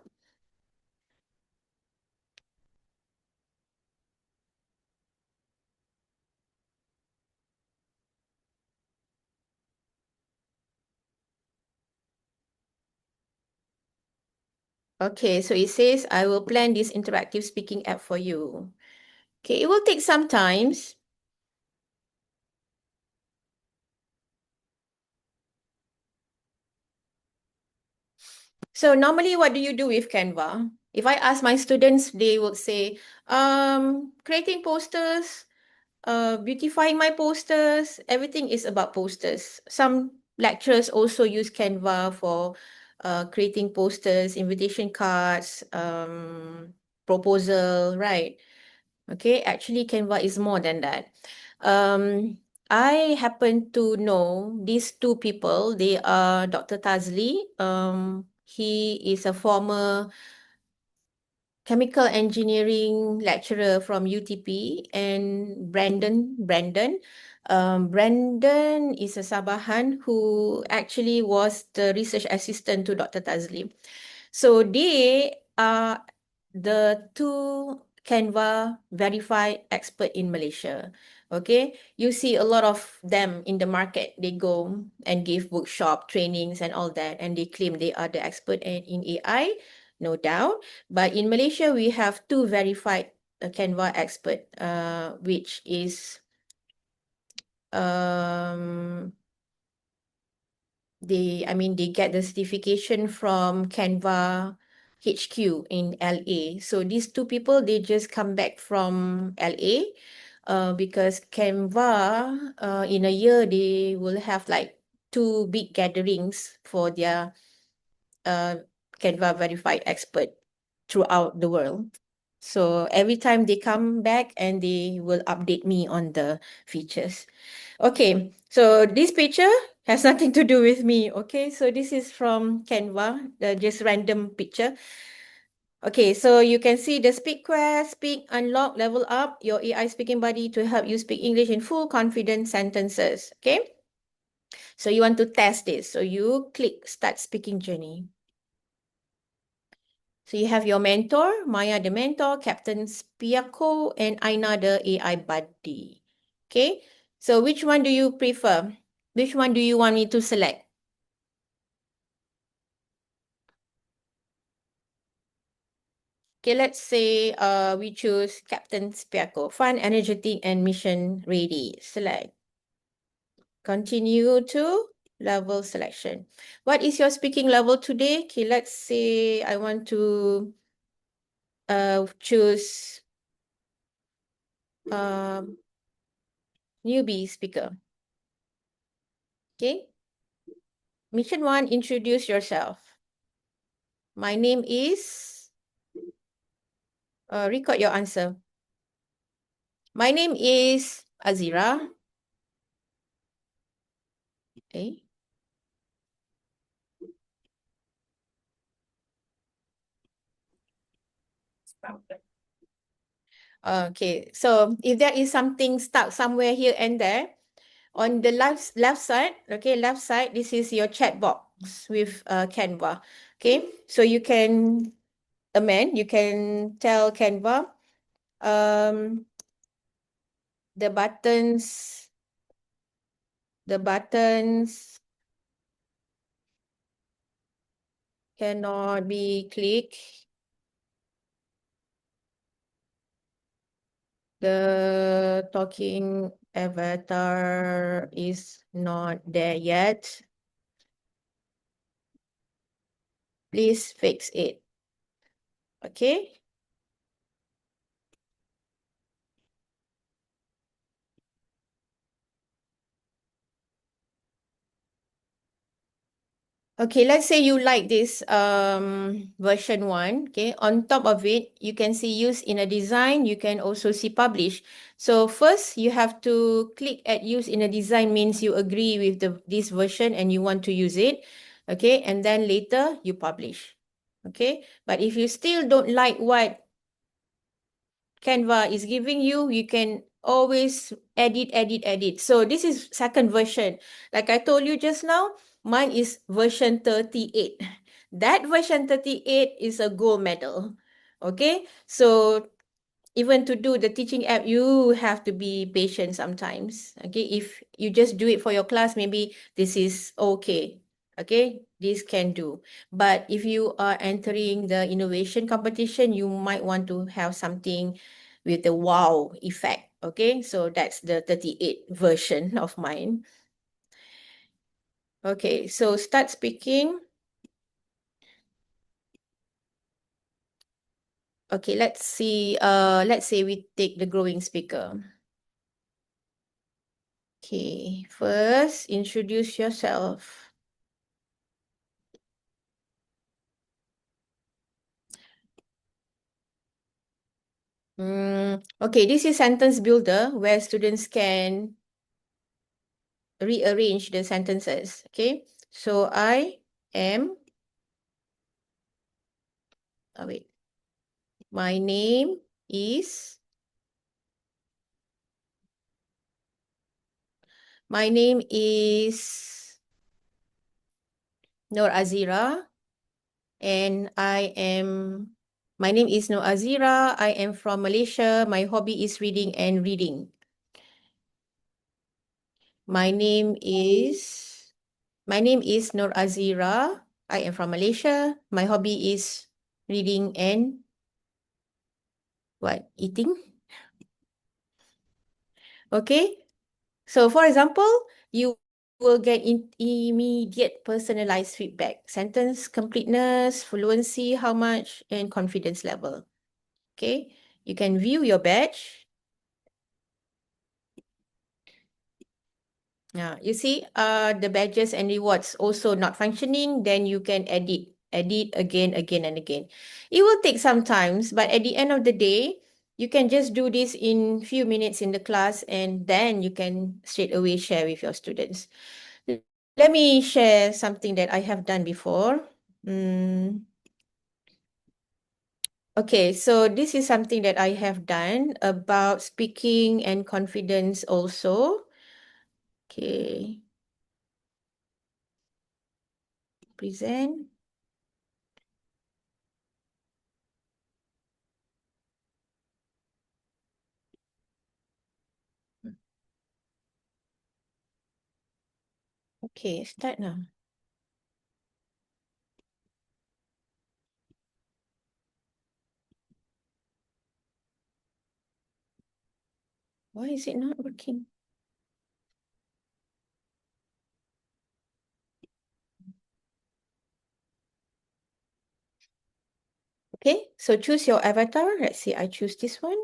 Okay, so it says, I will plan this interactive speaking app for you. Okay, it will take some time. So normally, what do you do with Canva? If I ask my students, they would say, creating posters, beautifying my posters, everything is about posters. Some lecturers also use Canva for creating posters, invitation cards, proposal, right? Okay, actually, Canva is more than that. Um, I happen to know these two people. They are Dr. Tazli. He is a former chemical engineering lecturer from UTP, and Brandon is a Sabahan who actually was the research assistant to Dr. Tazli. So they are the two Canva verified expert in Malaysia. Okay, you see a lot of them in the market. They go and give workshop trainings and all that, and they claim they are the expert in AI, no doubt. But in Malaysia, we have two verified Canva expert, which is um, they get the certification from Canva HQ in LA. So these two people, they just come back from LA, because Canva, in a year, they will have like two big gatherings for their uh, Canva verified expert throughout the world. So every time they come back and they will update me on the features. Okay, so this picture has nothing to do with me. Okay, so this is from Canva, just random picture. Okay, so you can see the Speak Quest, Speak Unlock, Level Up, your AI speaking buddy to help you speak English in full confident sentences. Okay, so you want to test this. So you click Start Speaking Journey. So you have your mentor, Maya the mentor, Captain Spiako, and Aina the AI buddy. Okay, so which one do you prefer? Which one do you want me to select? Okay, let's say we choose Captain Spiako, fun, energetic, and mission ready. Select. Continue to level selection. What is your speaking level today? Okay, let's say I want to choose newbie speaker. Okay. Mission 1, introduce yourself. My name is, record your answer. My name is Aziera. Okay. Okay, so if there is something stuck somewhere here and there, on the left side, okay, left side, this is your chat box with Canva. Okay, so you can amend, you can tell Canva, um, the buttons cannot be clicked. The talking avatar is not there yet. Please fix it. Okay. Okay, let's say you like this version 1. Okay, on top of it, you can see use in a design. You can also see publish. So first, you have to click at use in a design means you agree with this version and you want to use it. Okay, and then later you publish. Okay, but if you still don't like what Canva is giving you, you can always edit. So this is second version. Like I told you just now, mine is version 38. That version 38 is a gold medal. Okay, so even to do the teaching app, you have to be patient sometimes. Okay, if you just do it for your class, maybe this is okay. Okay, this can do. But if you are entering the innovation competition, you might want to have something with the wow effect. Okay, so that's the 38 version of mine. Okay, so start speaking. Okay, let's see. Let's say we take the growing speaker. Okay, first introduce yourself. Okay, this is sentence builder where students can rearrange the sentences. Okay, so I am, oh wait, my name is, my name is Nur Azira, and my name is Nur Azira. I am from Malaysia. My hobby is reading and reading. My name is Nur Azira. I am from Malaysia. My hobby is reading and what? Eating? Okay. So for example, you will get immediate personalized feedback. Sentence completeness, fluency, how much, and confidence level. Okay. You can view your badge. You see, the badges and rewards also not functioning, then you can edit again and again. It will take some times, but at the end of the day, you can just do this in few minutes in the class and then you can straight away share with your students. Let me share something that I have done before. Okay, so this is something that I have done about speaking and confidence also. Okay. Present. Okay, start now. Why is it not working? Okay, so choose your avatar. Let's see, I choose this one.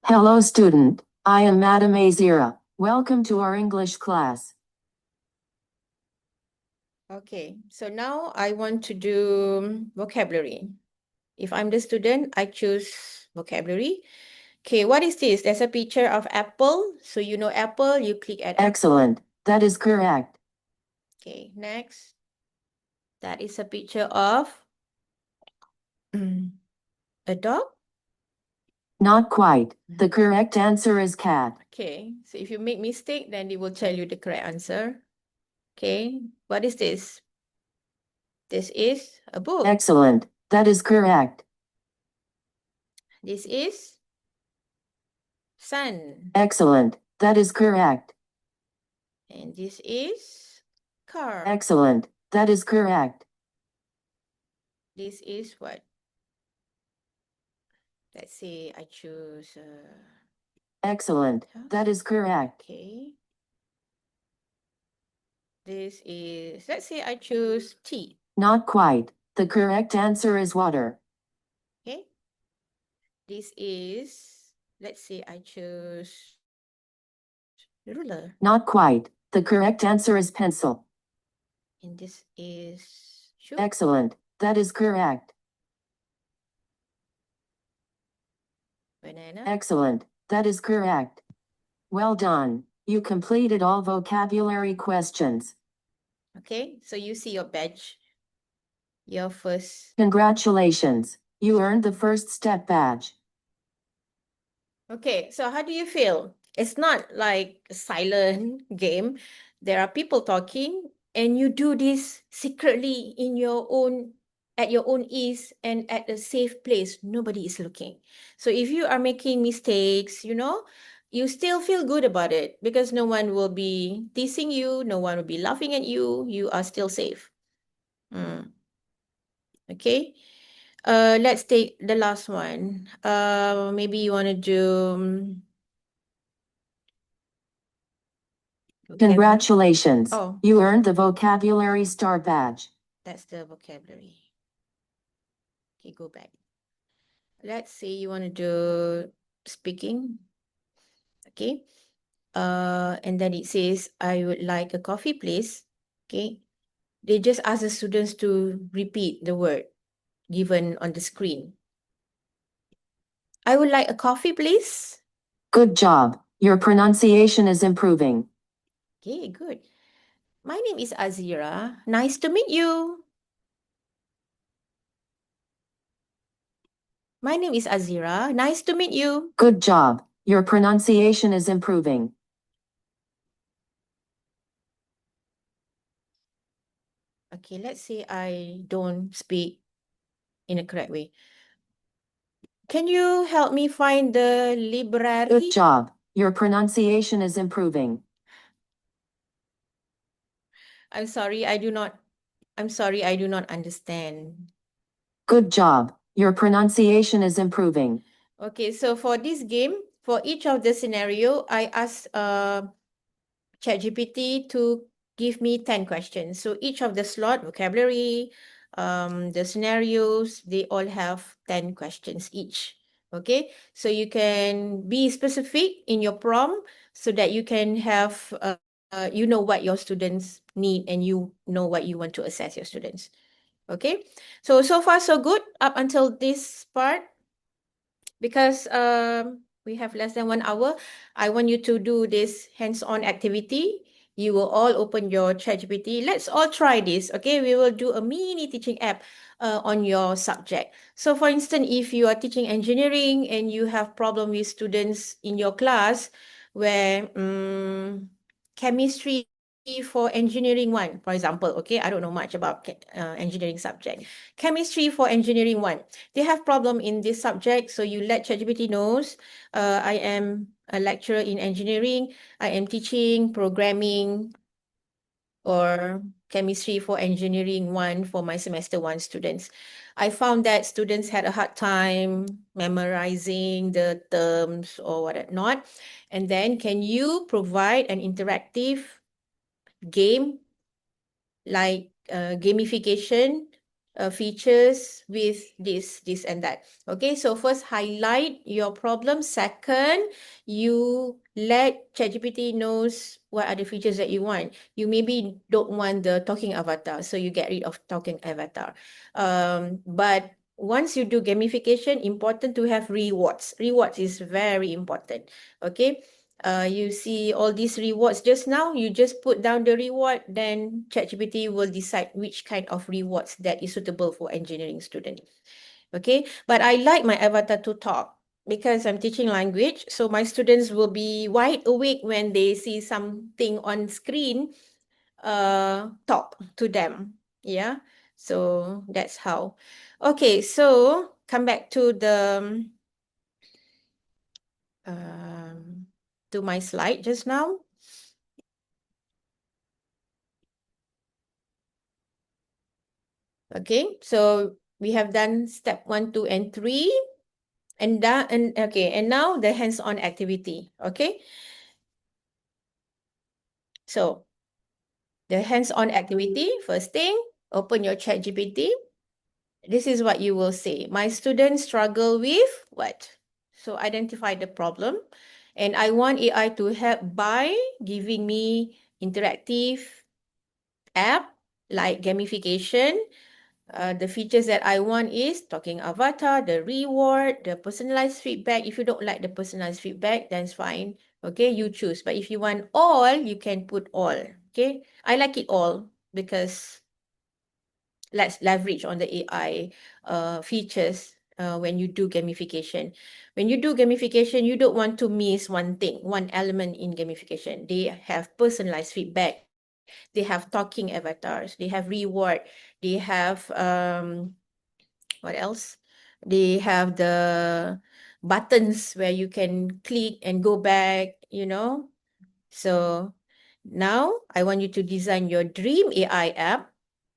Hello, student. I am Madam Aziera. Welcome to our English class. Okay, so now I want to do vocabulary. If I'm the student, I choose vocabulary. Okay, what is this? There's a picture of apple. So you know apple, you click at Excellent. That is correct. Okay, next. That is a picture of a dog. Not quite. The correct answer is cat. Okay, so if you make mistake, then it will tell you the correct answer. Okay, what is this? This is a book. Excellent. That is correct. This is sun. Excellent. That is correct. And this is car. Excellent. That is correct. This is what? Let's say I choose. Excellent. That is correct. Okay. This is, let's say I choose tea. Not quite. The correct answer is water. Okay. This is, let's say I choose ruler. Not quite. The correct answer is pencil. And this is shoe. Excellent. That is correct. Banana. Excellent. That is correct. Well done. You completed all vocabulary questions. Okay, so you see your badge. Your first. Congratulations. You earned the first step badge. Okay, so how do you feel? It's not like a silent game. There are people talking, and you do this secretly in your own, at your own ease and at a safe place. Nobody is looking. So if you are making mistakes, you still feel good about it because no one will be teasing you, no one will be laughing at you. You are still safe. Okay. Let's take the last one. Maybe you want to do vocabulary. Congratulations. Oh, You earned the vocabulary star badge. that's the vocabulary. Okay, go back. Let's say you want to do speaking. Okay. And then it says, I would like a coffee, please. Okay. They just ask the students to repeat the word given on the screen. I would like a coffee, please. Good job. Your pronunciation is improving. Okay, good. My name is Aziera. Nice to meet you. My name is Aziera. Nice to meet you. Good job. Your pronunciation is improving. Okay, let's say I don't speak in a correct way. Can you help me find the library? Good job. Your pronunciation is improving. I'm sorry, I do not understand. Good job. Your pronunciation is improving. Okay, so for this game, for each of the scenario, I ask ChatGPT to give me 10 questions. So each of the slot, vocabulary, the scenarios, they all have 10 questions each. Okay, so you can be specific in your prompt so that you can have, you know what your students need and you know what you want to assess your students. Okay, so far so good up until this part. Because we have less than 1 hour, I want you to do this hands-on activity. You will all open your ChatGPT. Let's all try this, okay? We will do a mini teaching app on your subject. So for instance, if you are teaching engineering and you have problem with students in your class where chemistry for engineering 1, for example, okay? I don't know much about engineering subject. Chemistry for engineering 1. They have problem in this subject, so you let ChatGPT knows, I am a lecturer in engineering, I am teaching programming or chemistry for engineering 1 for my semester 1 students. I found that students had a hard time memorizing the terms or whatnot. And then can you provide an interactive game like gamification features with this and that. Okay, so first highlight your problem. Second, you let ChatGPT knows what are the features that you want. You maybe don't want the talking avatar, so you get rid of talking avatar. But once you do gamification, important to have rewards. Rewards is very important. Okay. You see all these rewards just now, you just put down the reward, then ChatGPT will decide which kind of rewards that is suitable for engineering student. Okay, but I like my avatar to talk because I'm teaching language, so my students will be wide awake when they see something on screen, talk to them. Yeah, so that's how. Okay, so come back to the to my slide just now. Okay, so we have done step 1, 2, and 3. And that, and okay, and now the hands-on activity. Okay, so the hands-on activity, first thing, open your ChatGPT. This is what you will say. My students struggle with what? So identify the problem. And I want AI to help by giving me interactive app like gamification. The features that I want is talking avatar, the reward, the personalized feedback. If you don't like the personalized feedback, then it's fine. Okay, you choose. But if you want all, you can put all. Okay, I like it all because let's leverage on the AI features when you do gamification. When you do gamification, you don't want to miss one thing, one element in gamification. They have personalized feedback. They have talking avatars. They have reward. They have what else? They have the buttons where you can click and go back, you know. So now I want you to design your dream AI app.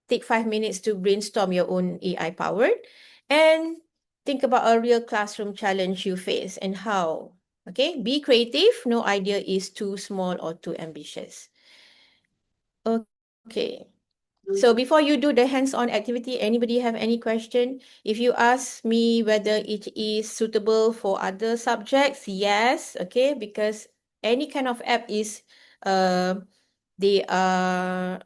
Take 5 minutes to brainstorm your own AI powered and think about a real classroom challenge you face and how. Okay, be creative. No idea is too small or too ambitious. Okay. So before you do the hands-on activity, anybody have any question? If you ask me whether it is suitable for other subjects, yes, okay, because any kind of app is, they are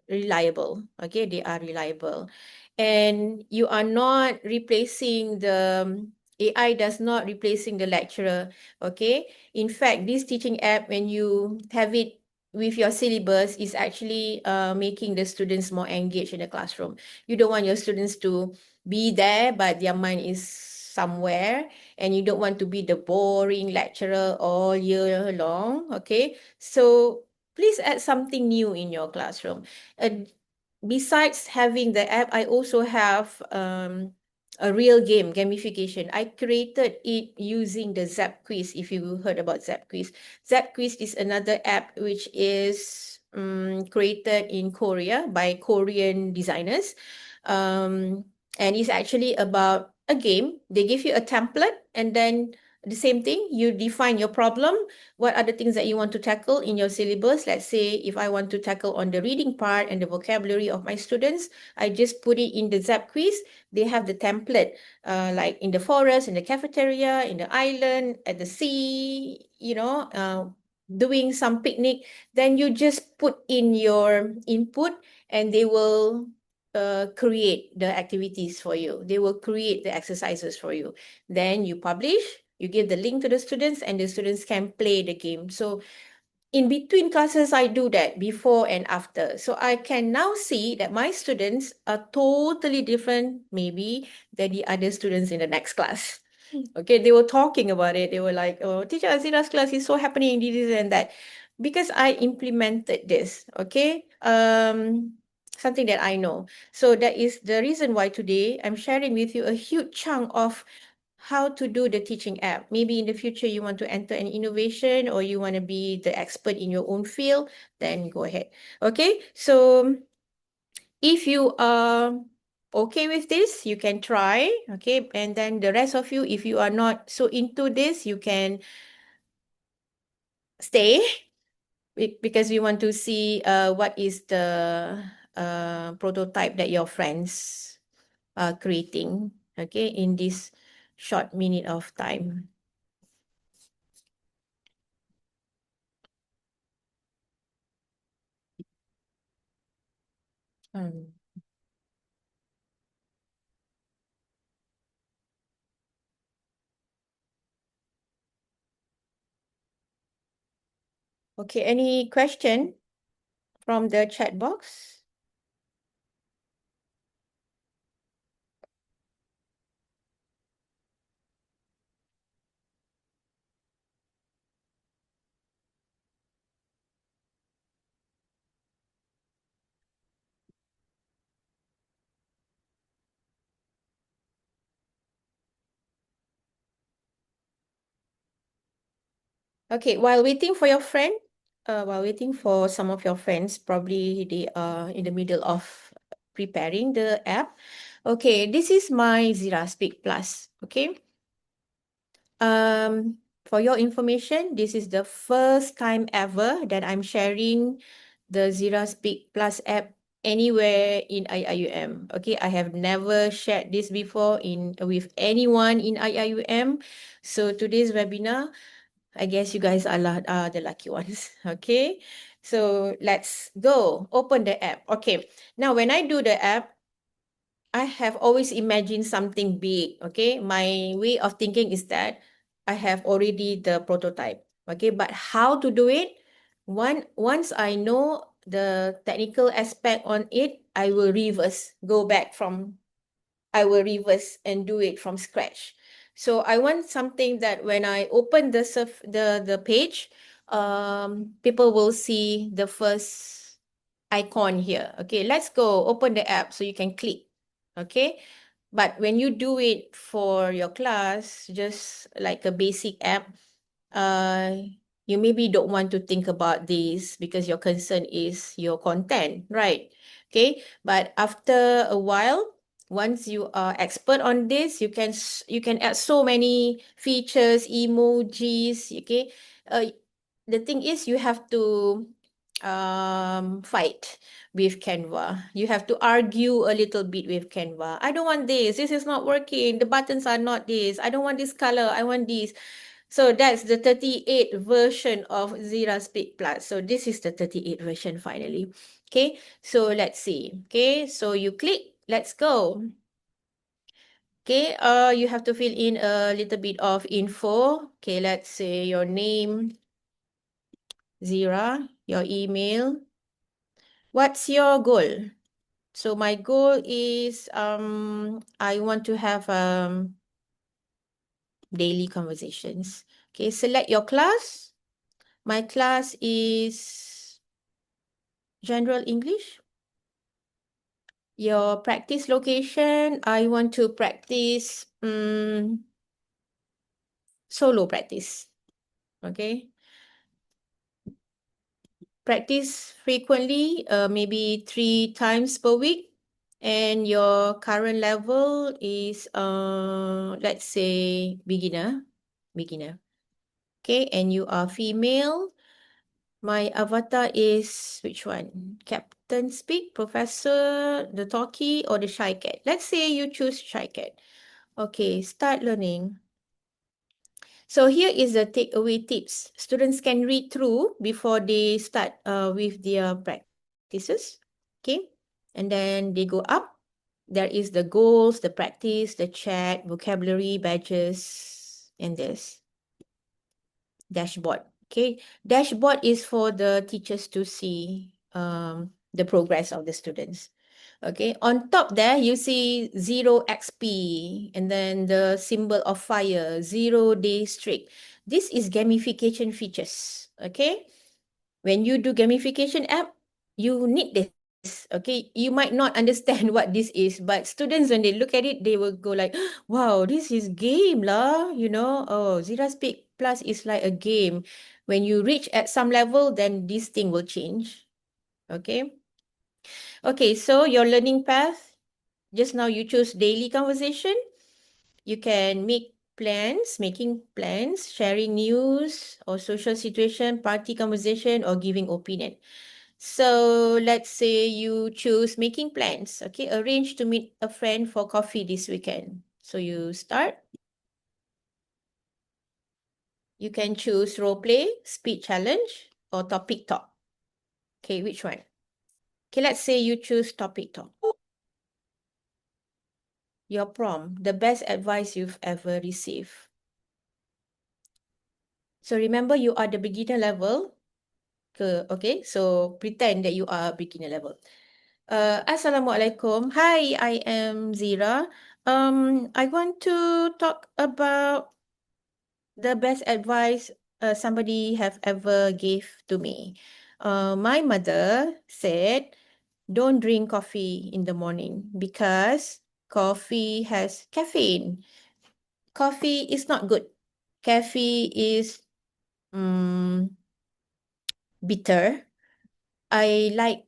reliable. Okay, they are reliable. And you are not replacing the AI does not replacing the lecturer. Okay. In fact, this teaching app, when you have it with your syllabus, is actually making the students more engaged in the classroom. You don't want your students to be there, but their mind is somewhere, and you don't want to be the boring lecturer all year long. Okay. So please add something new in your classroom. Uh, Besides having the app, I also have a real game gamification. I created it using the Zap Quiz. If you heard about Zap Quiz, Zap Quiz is another app which is created in Korea by Korean designers, and it's actually about a game. They give you a template, and then the same thing, you define your problem. What are the things that you want to tackle in your syllabus? Let's say if I want to tackle on the reading part and the vocabulary of my students, I just put it in the Zap quiz. They have the template, like in the forest, in the cafeteria, in the island, at the sea, doing some picnic. Then you just put in your input, and they will create the activities for you. They will create the exercises for you. Then you publish, you give the link to the students, and the students can play the game. So in between classes, I do that before and after. So I can now see that my students are totally different, maybe, than the other students in the next class. Okay, they were talking about it. They were like, oh, Teacher Aziera's class is so happening, this and that. Because I implemented this, okay? Something that I know. So that is the reason why today I'm sharing with you a huge chunk of how to do the teaching app. Maybe in the future you want to enter an innovation or you want to be the expert in your own field, then go ahead. Okay, so if you are okay with this, you can try. Okay, and then the rest of you, if you are not so into this, you can stay because you want to see what is the prototype that your friends are creating. Okay, in this short minute of time. Um, Okay, any question from the chat box? Okay, while waiting for your friend, while waiting for some of your friends, probably they are in the middle of preparing the app. Okay, this is my Zira Speak Plus. Okay. For your information, this is the first time ever that I'm sharing the Zira Speak Plus app anywhere in IIUM. Okay, I have never shared this before with anyone in IIUM. So today's webinar, I guess you guys are the lucky ones. Okay. So let's go. Open the app. Okay. Now, when I do the app, I have always imagined something big. Okay. My way of thinking is that I have already the prototype. Okay. But how to do it? Once I know the technical aspect on it, I will reverse and do it from scratch. So I want something that when I open the page, people will see the first icon here. Okay, let's go open the app so you can click. Okay, but when you do it for your class, just like a basic app, uh, you maybe don't want to think about this because your concern is your content, right? Okay, but after a while, once you are expert on this, you can add so many features, emojis. Okay, uh, the thing is you have to fight with Canva. You have to argue a little bit with Canva. I don't want this. This is not working. The buttons are not this. I don't want this color. I want this. So that's the 38 version of Zira Speak Plus. So this is the 38 version finally. Okay, so let's see. Okay, so you click, let's go. Okay, you have to fill in a little bit of info. Okay, let's say your name, Zira, your email. What's your goal? So my goal is I want to have daily conversations. Okay, select your class. My class is General English. Your practice location, I want to practice solo practice. Okay. Practice frequently, maybe 3 times per week. And your current level is, let's say, beginner. Okay, and you are female. My avatar is which one? Captain Speak, Professor, the Talkie, or the Shy Cat? Let's say you choose Shy Cat. Okay, start learning. So here is the takeaway tips. Students can read through before they start with their practices. Okay, and then they go up. There is the goals, the practice, the chat, vocabulary, badges, and this dashboard. Okay, dashboard is for the teachers to see the progress of the students. Okay, on top there, you see 0 XP and then the symbol of fire, 0 day streak. This is gamification features. Okay, when you do gamification app, you need this. Okay, you might not understand what this is, but students, when they look at it, they will go like, wow, this is game lah, you know. Oh, Zira Speak Plus is like a game. When you reach at some level, then this thing will change. Okay. Okay, so your learning path, just now you choose daily conversation. You can making plans, sharing news or social situation, party conversation, or giving opinion. So let's say you choose making plans. Okay, arrange to meet a friend for coffee this weekend. So you start. You can choose role play, speed challenge, or topic talk. Okay, which one? Okay, let's say you choose topic talk. Your prompt, the best advice you've ever received. So remember, you are the beginner level. Okay, so pretend that you are beginner level. Assalamualaikum. Hi, I am Zira. I want to talk about the best advice somebody have ever gave to me. My mother said, don't drink coffee in the morning because coffee has caffeine. Coffee is not good. Coffee is bitter. I like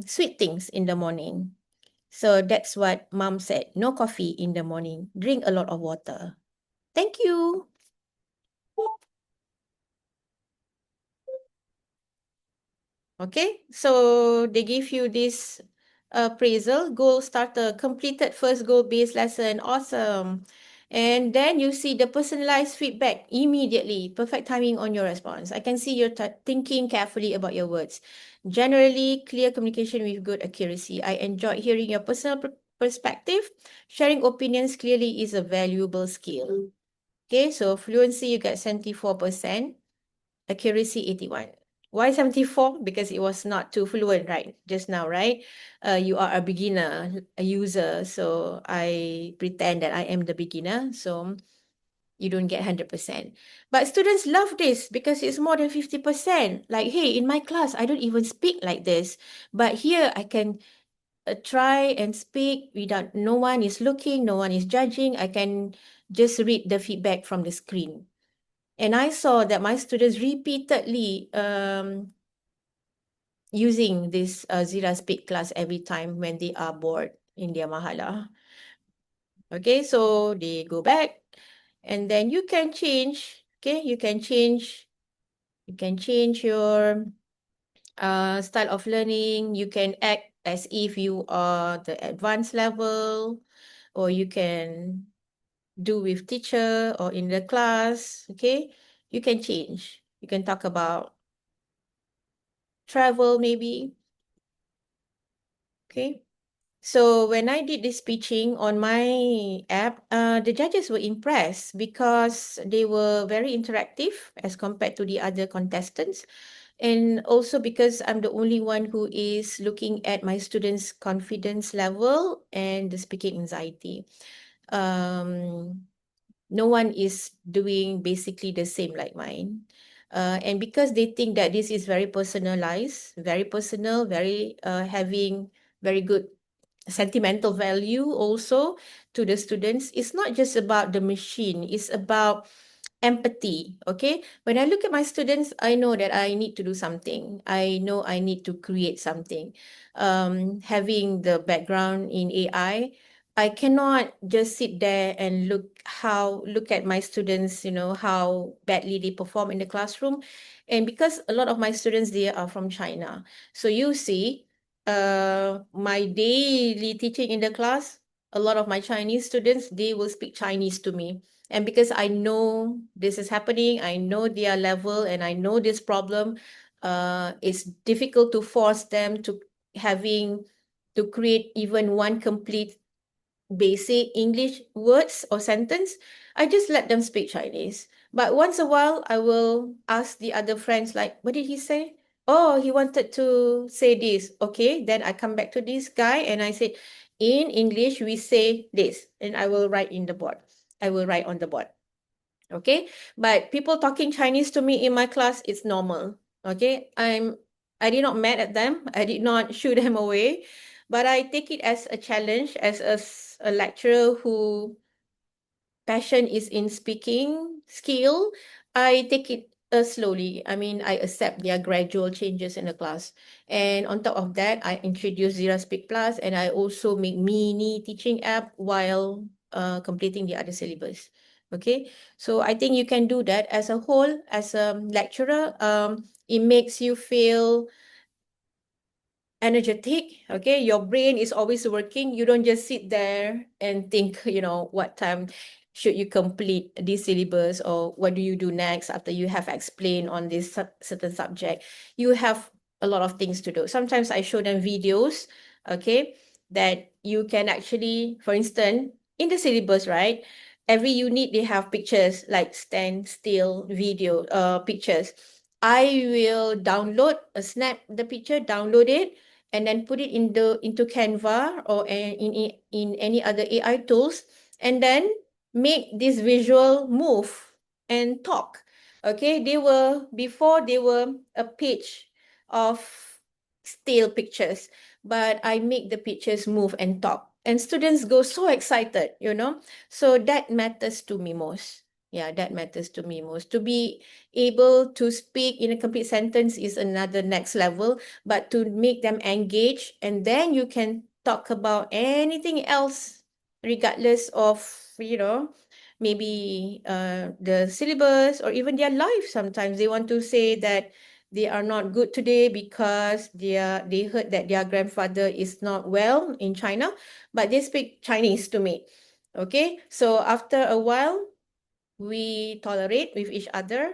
sweet things in the morning. So that's what mom said. No coffee in the morning. Drink a lot of water. Thank you. Okay, so they give you this appraisal, goal starter, completed first goal-based lesson. Awesome. And then you see the personalized feedback immediately, perfect timing on your response. I can see you're thinking carefully about your words. Generally, clear communication with good accuracy. I enjoy hearing your personal perspective. Sharing opinions clearly is a valuable skill. Okay, so fluency, you get 74%, accuracy, 81. Why 74? Because it was not too fluent, right? Just now, right? You are a beginner, a user. So I pretend that I am the beginner. So you don't get 100%. But students love this because it's more than 50%. Like, hey, in my class, I don't even speak like this. But here I can try and speak without no one is looking, no one is judging. I can just read the feedback from the screen. And I saw that my students repeatedly using this Zira Speak class every time when they are bored in their mahala. Okay, so they go back and then you can change. Okay, you can change your style of learning. You can act as if you are the advanced level, or you can do with teacher or in the class. Okay, you can change. You can talk about travel maybe. Okay. So when I did this pitching on my app, the judges were impressed because they were very interactive as compared to the other contestants. And also because I'm the only one who is looking at my students' confidence level and the speaking anxiety. Um, no one is doing basically the same like mine. And because they think that this is very personalized, very personal, very having very good sentimental value also to the students. It's not just about the machine, it's about empathy. Okay, when I look at my students, I know that I need to do something. I know I need to create something. Having the background in I cannot just sit there and look at my students, how badly they perform in the classroom. And because a lot of my students, they are from China, so you see my daily teaching in the class, a lot of my Chinese students, they will speak Chinese to me. And because I know this is happening, I know their level and I know this problem, it's difficult to force them to having to create even one complete basic English words or sentence. I just let them speak Chinese. But once a while, I will ask the other friends, like, what did he say? Oh, he wanted to say this. Okay, then I come back to this guy and I said, in English, we say this. And I will write in the board. I will write on the board. Okay, but people talking Chinese to me in my class, it's normal. Okay, I did not mad at them. I did not shoo them away, but I take it as a challenge as a lecturer who passion is in speaking skill. I take it slowly. I mean, I accept their gradual changes in the class. And on top of that, I introduce Zira Speak Plus, and I also make mini teaching app while completing the other syllabus. Okay, so I think you can do that as a whole, as a lecturer. It makes you feel energetic. Okay, your brain is always working. You don't just sit there and think, what time should you complete this syllabus, or what do you do next after you have explained on this certain subject. You have a lot of things to do. Sometimes I show them videos, okay, that you can actually, for instance, in the syllabus, right, every unit they have pictures, like stand still video pictures. I will snap the picture, download it, and then put it into Canva or in any other AI tools, and then make this visual move and talk. Okay, they were a page of still pictures, but I make the pictures move and talk, and students go so excited. So that matters to me most. Yeah, that matters to me most. To be able to speak in a complete sentence is another next level, but to make them engage, and then you can talk about anything else regardless of, maybe the syllabus or even their life. Sometimes they want to say that they are not good today because they heard that their grandfather is not well in China, but they speak Chinese to me. Okay, so after a while, we tolerate with each other.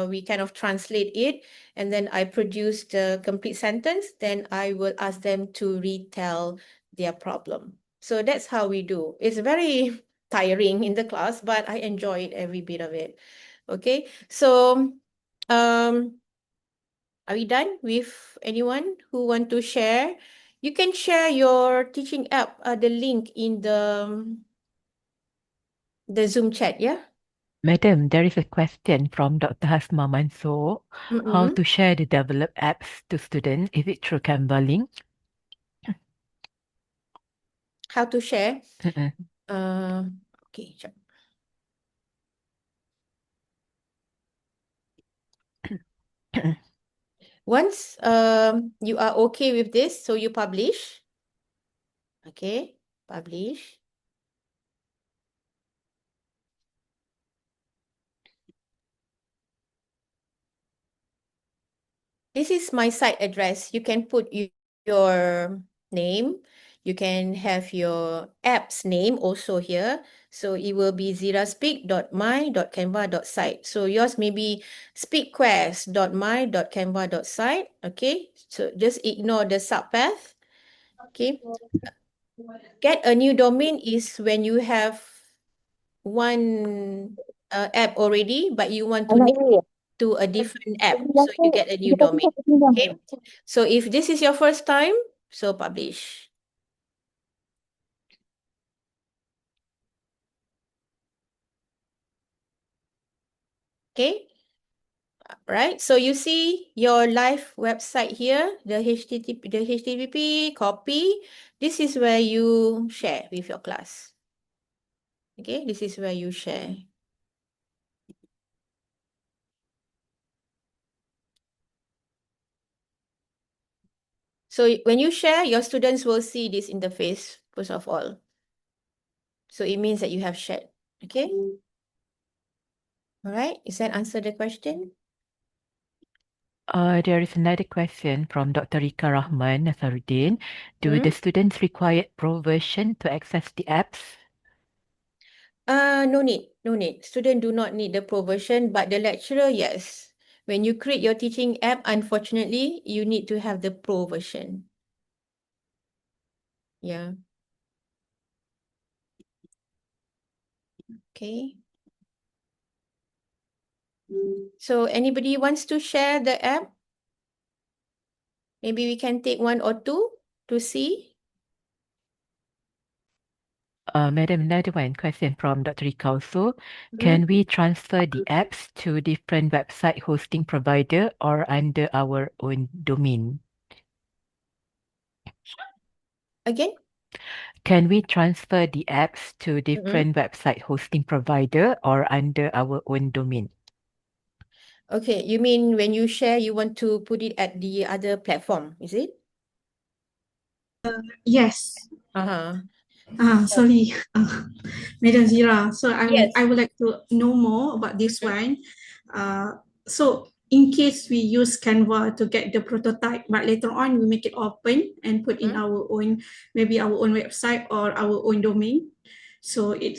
We kind of translate it, and then I produce the complete sentence. Then I will ask them to retell their problem. So that's how we do. It's very tiring in the class, but I enjoy it, every bit of it. Okay, so are we done with anyone who want to share? You can share your teaching app, the link in the Zoom chat, yeah? Madam, there is a question from Dr. Hasma Mansoor. How Mm-mm. to share the developed apps to students? Is it through Canva link? How to share? Mm-mm. Uh, okay, jap. Once you are okay with this, so you publish. Okay, publish. This is my site address. You can put your name. You can have your app's name also here. So it will be ziraspeak.my.canva.site. So yours may be speakquest.my.canva.site. Okay, so just ignore the subpath. Okay, get a new domain is when you have one app already, but you want to name it to a different app. So you get a new domain. Okay. So if this is your first time, so publish. Okay. Right. So you see your live website here, the HTTP copy. This is where you share with your class. Okay. This is where you share. So when you share, your students will see this interface first of all. So it means that you have shared. Okay. All right. Is that answer the question? There is another question from Dr. Rika Rahman Nasaruddin. Do Hmm? the students require pro version to access the apps? No need, no need. Student do not need the pro version, but the lecturer, yes. When you create your teaching app, unfortunately, you need to have the pro version. Yeah. Okay. So anybody wants to share the app? Maybe we can take one or two to see. Madam, another one question from Dr. Rika also. Mhm. Can we transfer the apps to different website hosting provider or under our own domain? Again? Can we transfer the apps to Mhm. different website hosting provider or under our own domain? Okay, you mean when you share, you want to put it at the other platform, is it? Yes. Uh-huh. Sorry, Madam Zira. So Yes. I would like to know more about this Mm. one. So in case we use Canva to get the prototype, but later on we make it open and put in Mm. our own, maybe our own website or our own domain. So it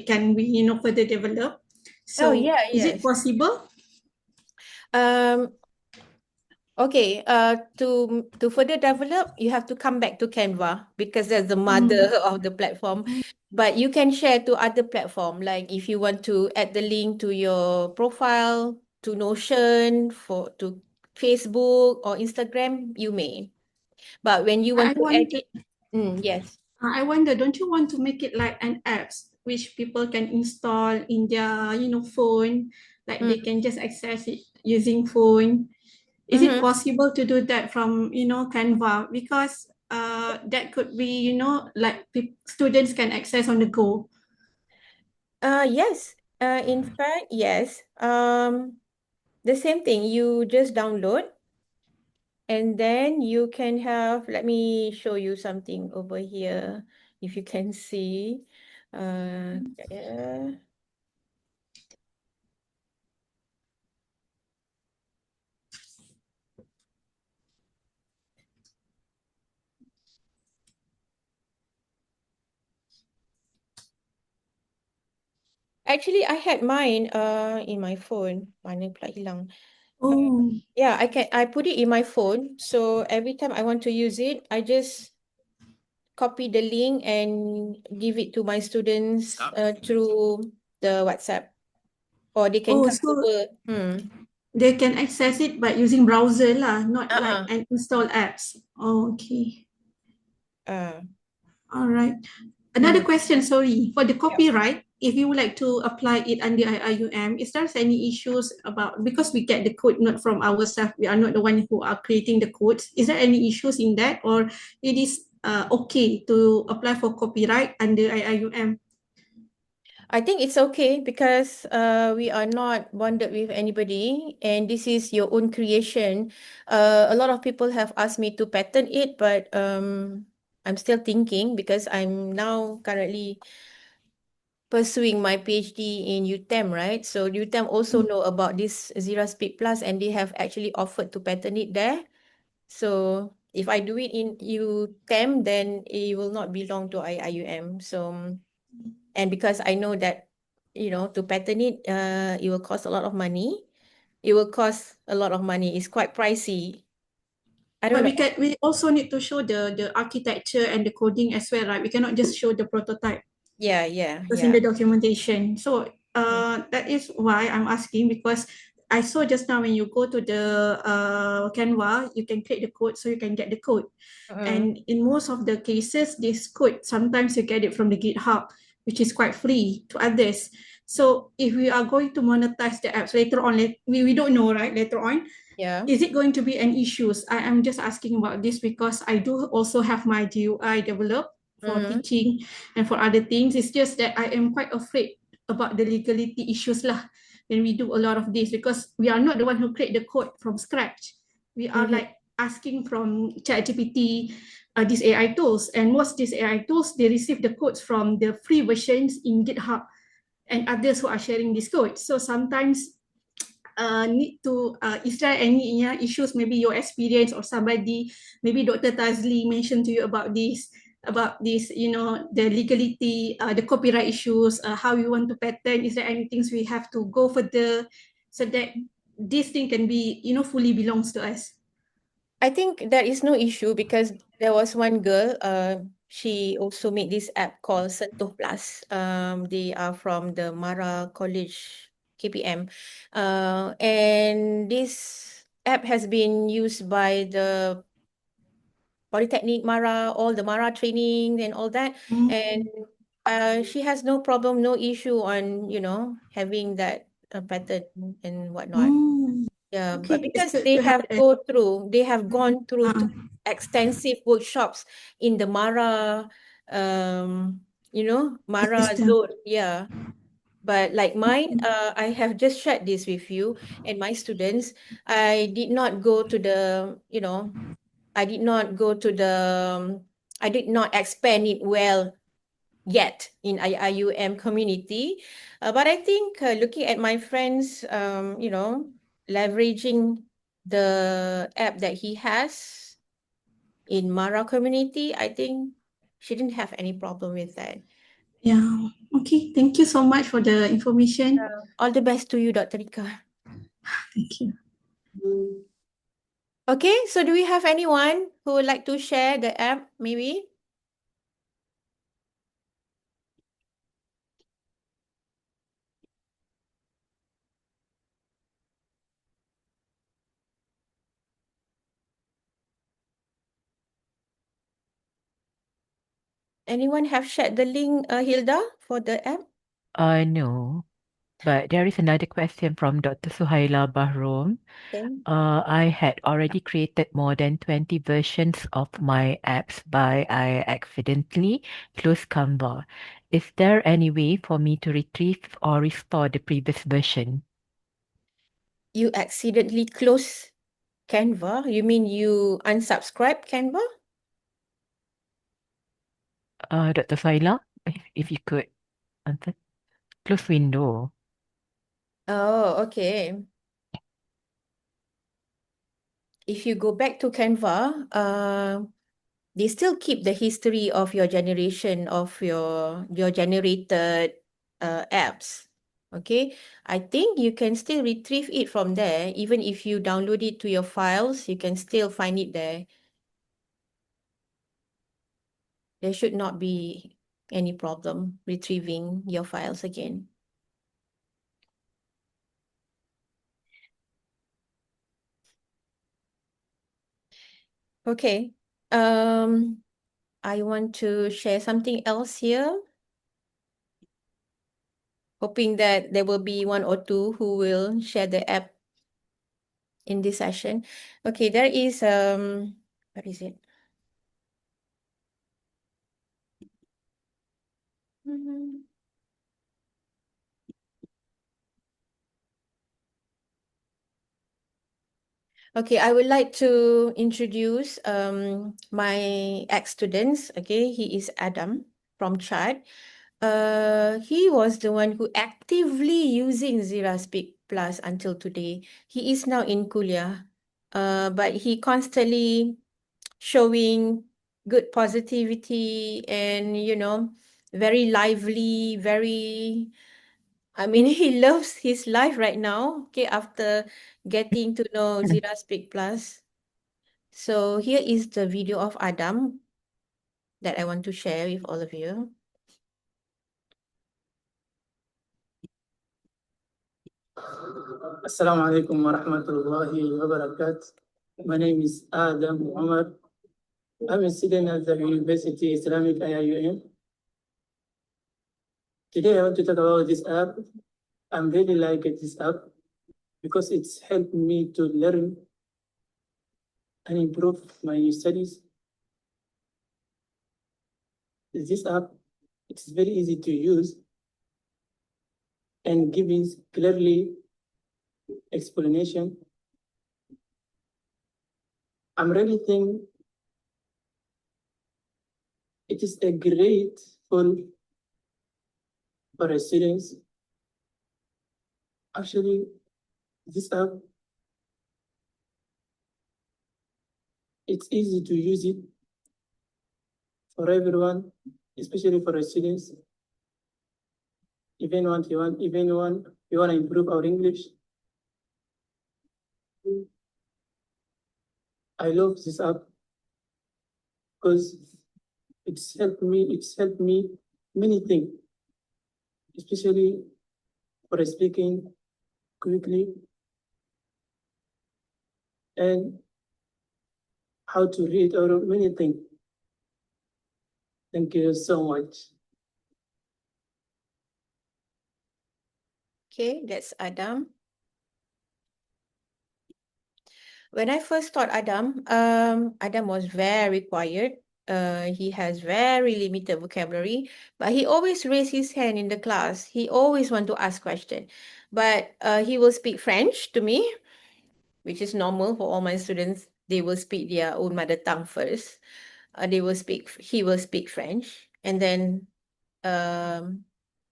can be, further developed. Oh, So yeah, is it yes. possible? Um, Okay, to further develop, you have to come back to Canva because that's the mother Mm. of the platform. But you can share to other platform, like if you want to add the link to your profile, to Notion, to Facebook or Instagram, you may. But when you I want to add want it, yes. I wonder, don't you want to make it like an apps which people can install in their, phone, like they Mm. can just access it using phone? Is it Mm-hmm. possible to do that from, Canva? Because that could be, like students can access on the go. Yes. In fact, yes. The same thing. You just download. And then you can have, let me show you something over here, if you can see. Yeah. Actually, I had mine in my phone. Mana pula hilang. Oh, Yeah, I put it in my phone. So every time I want to use it, I just copy the link and give it to my students through the WhatsApp, or they can oh, come so over. they can access it by using browser lah, not like Uh-uh. an install apps. Oh, okay. Uh, All right. Another mm, question, sorry. For the yep. copyright, if you would like to apply it under IIUM, is there any issues about, because we get the code not from ourselves, we are not the one who are creating the codes. Is there any issues in that, or it is okay to apply for copyright under IIUM? I think it's okay because we are not bonded with anybody, and this is your own creation. A lot of people have asked me to patent it, but I'm still thinking because I'm now currently pursuing my PhD in UTEM, right? So UTEM also know about this Aziera Speed Plus, and they have actually offered to patent it there. So if I do it in UTEM, then it will not belong to IIUM. So, and because I know that, to patent it, it will cost a lot of money. It will cost a lot of money. It's quite pricey. I don't But know. we also need to show the architecture and the coding as well, right? We cannot just show the prototype. Yeah, yeah, It's in yeah. the documentation. So Mm, that is why I'm asking, because I saw just now when you go to the Canva, you can create the code so you can get the code. mm, And in most of the cases, this code, sometimes you get it from the GitHub, which is quite free to others. So if we are going to monetize the apps later on, we don't know, right? Later on, yeah. is it going to be an issue? I am just asking about this because I do also have my GUI developed for Mm, teaching and for other things. It's just that I am quite afraid about the legality issues lah when we do a lot of this, because we are not the one who create the code from scratch. We are mm-hmm. like asking from ChatGPT, these AI tools, and most these AI tools, they receive the codes from the free versions in GitHub and others who are sharing this code. So sometimes need to is there any issues, maybe your experience or somebody, maybe Dr. Tazli mentioned to you about this, the legality, the copyright issues, how you want to patent, is there any things we have to go further so that this thing can be, fully belongs to us? I think there is no issue because there was one girl, she also made this app called Sentuh Plus. They are from the Mara College KPM. And this app has been used by the Polytechnic Mara, all the Mara training and all that. And Mm. she has no problem, no issue on, having that pattern and whatnot. Mm. Yeah, but Okay, it's because good to have that. they have gone through uh, extensive workshops in the Mara, Mara system. zone. Yeah. But like mine, I have just shared this with you and my students. I did not go to the, I did not go to the, I did not expand it well yet in IUM community. But I think looking at my friends, leveraging the app that he has in Mara community, I think she didn't have any problem with that. Yeah, okay, thank you so much for the information. All the best to you, Dr. Rika. Thank you. Okay, so do we have anyone who would like to share the app, maybe? Anyone have shared the link, Hilda, for the app? No, but there is another question from Dr. Suhaila Bahrom. Okay. I had already created more than 20 versions of my apps by I accidentally closed Canva. Is there any way for me to retrieve or restore the previous version? You accidentally close Canva? You mean you unsubscribe Canva? Dr. Suhaila, if you could answer. Close window. Oh, okay. If you go back to Canva, they still keep the history of your generation of your generated apps. Okay, I think you can still retrieve it from there. Even if you download it to your files, you can still find it there. There should not be any problem retrieving your files again. Okay, I want to share something else here, hoping that there will be one or two who will share the app in this session. Okay, there is what is it? Mhm. Okay, I would like to introduce my ex-students. Okay, he is Adam from Chad. He was the one who actively using Zira Speak Plus until today. He is now in kuliah, but he constantly showing good positivity and very lively, very. I mean, he loves his life right now. Okay, after getting to know Zira Speak Plus. So here is the video of Adam that I want to share with all of you. Assalamu alaikum wa rahmatullahi wa barakatuh. My name is Adam Omar. I'm a student at the University Islamic IIUM. Today I want to talk about this app. I'm really like this app because it's helped me to learn and improve my studies. This app, it's very easy to use and giving clearly explanation. I'm really think it is a great tool for our students. Actually, this app, it's easy to use it for everyone, especially for our students. Even one you want to improve our English. I love this app because it's helped me many things, especially for speaking quickly and how to read or many things. Thank you so much. Okay, that's Adam. When I first taught Adam, Adam was very quiet. He has very limited vocabulary, but he always raised his hand in the class. He always want to ask question, but he will speak French to me, which is normal for all my students. They will speak their own mother tongue first. He will speak French, and then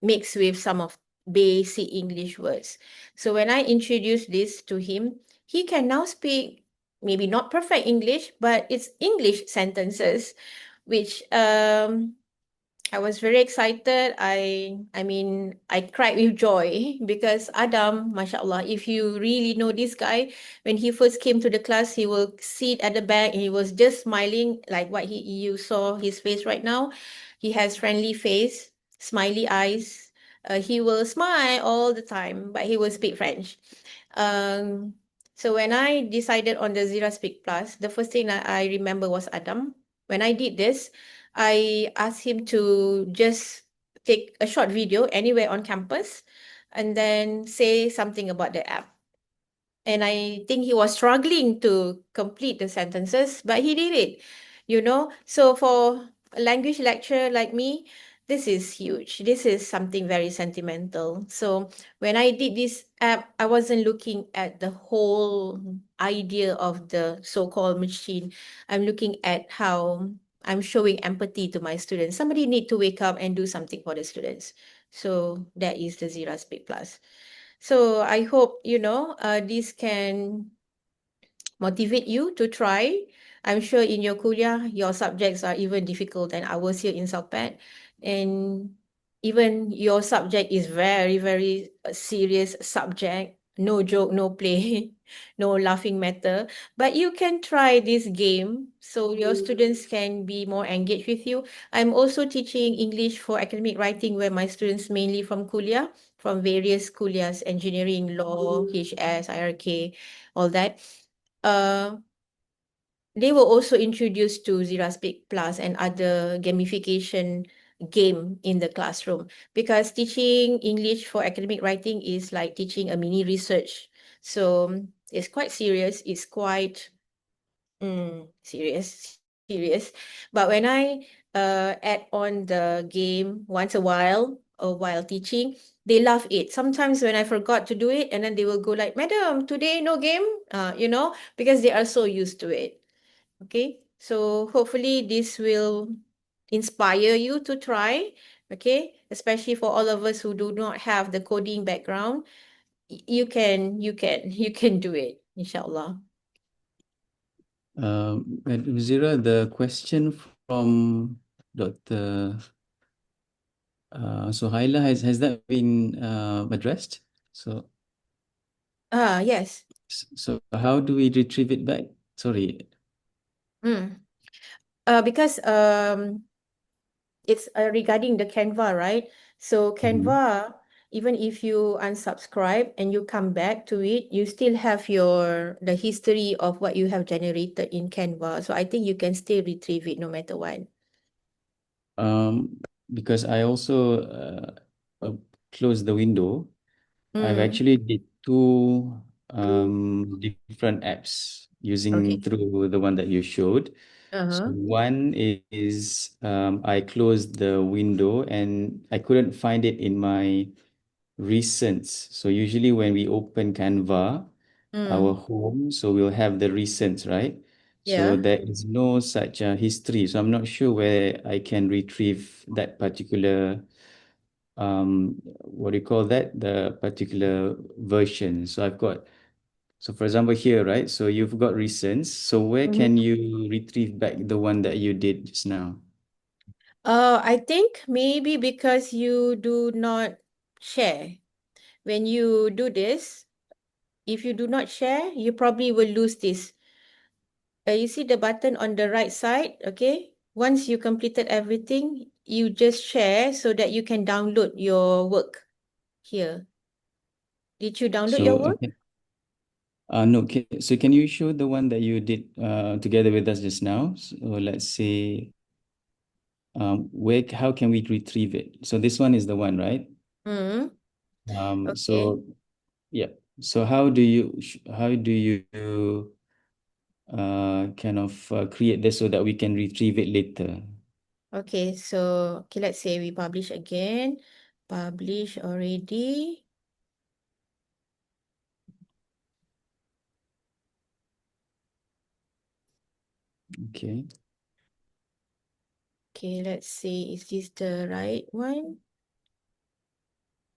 mix with some of basic English words. So when I introduce this to him, he can now speak maybe not perfect English, but it's English sentences, which I was very excited. I mean, I cried with joy because Adam, mashallah, if you really know this guy, when he first came to the class, he will sit at the back and he was just smiling like what you saw his face right now. He has friendly face, smiley eyes. He will smile all the time, but he will speak French. Um, so when I decided on the Zira Speak Plus, the first thing that I remember was Adam. When I did this, I asked him to just take a short video anywhere on campus and then say something about the app. And I think he was struggling to complete the sentences, but he did it. So for a language lecturer like me, this is huge. This is something very sentimental. So when I did this app, I wasn't looking at the whole idea of the so-called machine. I'm looking at how I'm showing empathy to my students. Somebody need to wake up and do something for the students. So that is the Zira Speak Plus. So I hope, this can motivate you to try. I'm sure in your kuliah, your subjects are even difficult than ours here in CELPAD. And even your subject is very, very serious subject, no joke, no play, no laughing matter, but you can try this game so your students can be more engaged with you. I'm also teaching English for academic writing where my students mainly from kuliah, from various kuliahs, engineering, law, HS, IRK, all that. Uh, they were also introduced to Zira Speak Plus and other gamification game in the classroom because teaching English for academic writing is like teaching a mini research. So it's quite serious. It's quite serious. But when I add on the game once a while or while teaching, they love it. Sometimes when I forgot to do it, and then they will go like, "Madam, today no game," because they are so used to it. Okay, so hopefully this will inspire you to try. Okay, especially for all of us who do not have the coding background, you can do it, inshallah. Zira, the question from Dr. Suhaila, has that been addressed? So Yes. so how do we retrieve it back? Sorry. Mm. Because it's regarding the Canva, right? So Mhm. Canva, even if you unsubscribe and you come back to it, you still have the history of what you have generated in Canva. So I think you can still retrieve it no matter what. Because I also closed the window. I've Mm. actually did two different apps using Okay. through the one that you showed. So Uh-huh. one is I closed the window and I couldn't find it in my recents. So usually when we open Canva, our Mm. home, so we'll have the recents, right? So Yeah. there is no such history. So I'm not sure where I can retrieve that particular what do you call that? The particular version. So I've got, so for example here, right? So you've got recents. So where Mhm. can you retrieve back the one that you did just now? I think maybe because you do not share. When you do this, if you do not share, you probably will lose this. You see the button on the right side, okay? Once you completed everything, you just share so that you can download your work here. Did you download your So work? no, so can you show the one that you did together with us just now? So let's see, how can we retrieve it? So this one is the one, right? Hmm. Okay. So yeah. So how do you kind of create this so that we can retrieve it later? Okay, so okay, let's say we publish again. Publish already. Okay. Okay, let's see, is this the right one?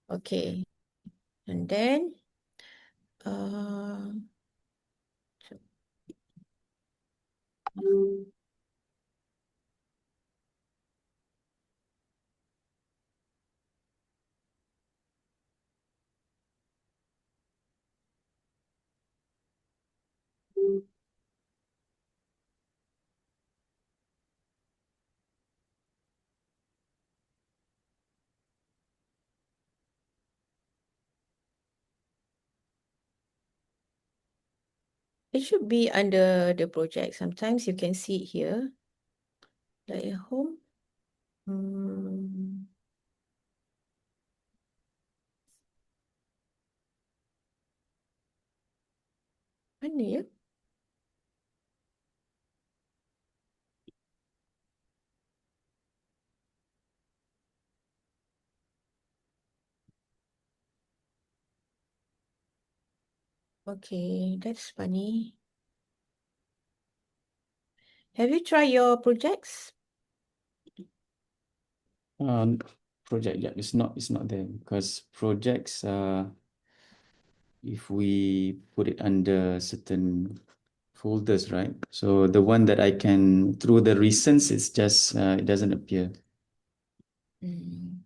Okay, and then uh it should be under the project. Sometimes you can see it here, like at home. Hmm. Mana ya? Okay, that's funny. Have you tried your projects? Um, Project, yeah, it's not there because projects, if we put it under certain folders, right? So the one that I can through the recents, it's just it doesn't appear. Hmm.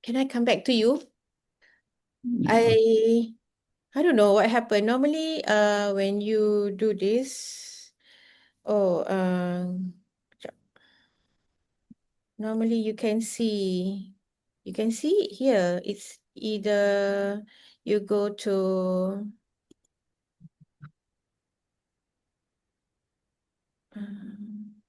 Can I come back to you? Mm, I don't know what happened. Normally, when you do this, oh, sekejap. Normally you can see it here. It's either you go to, um,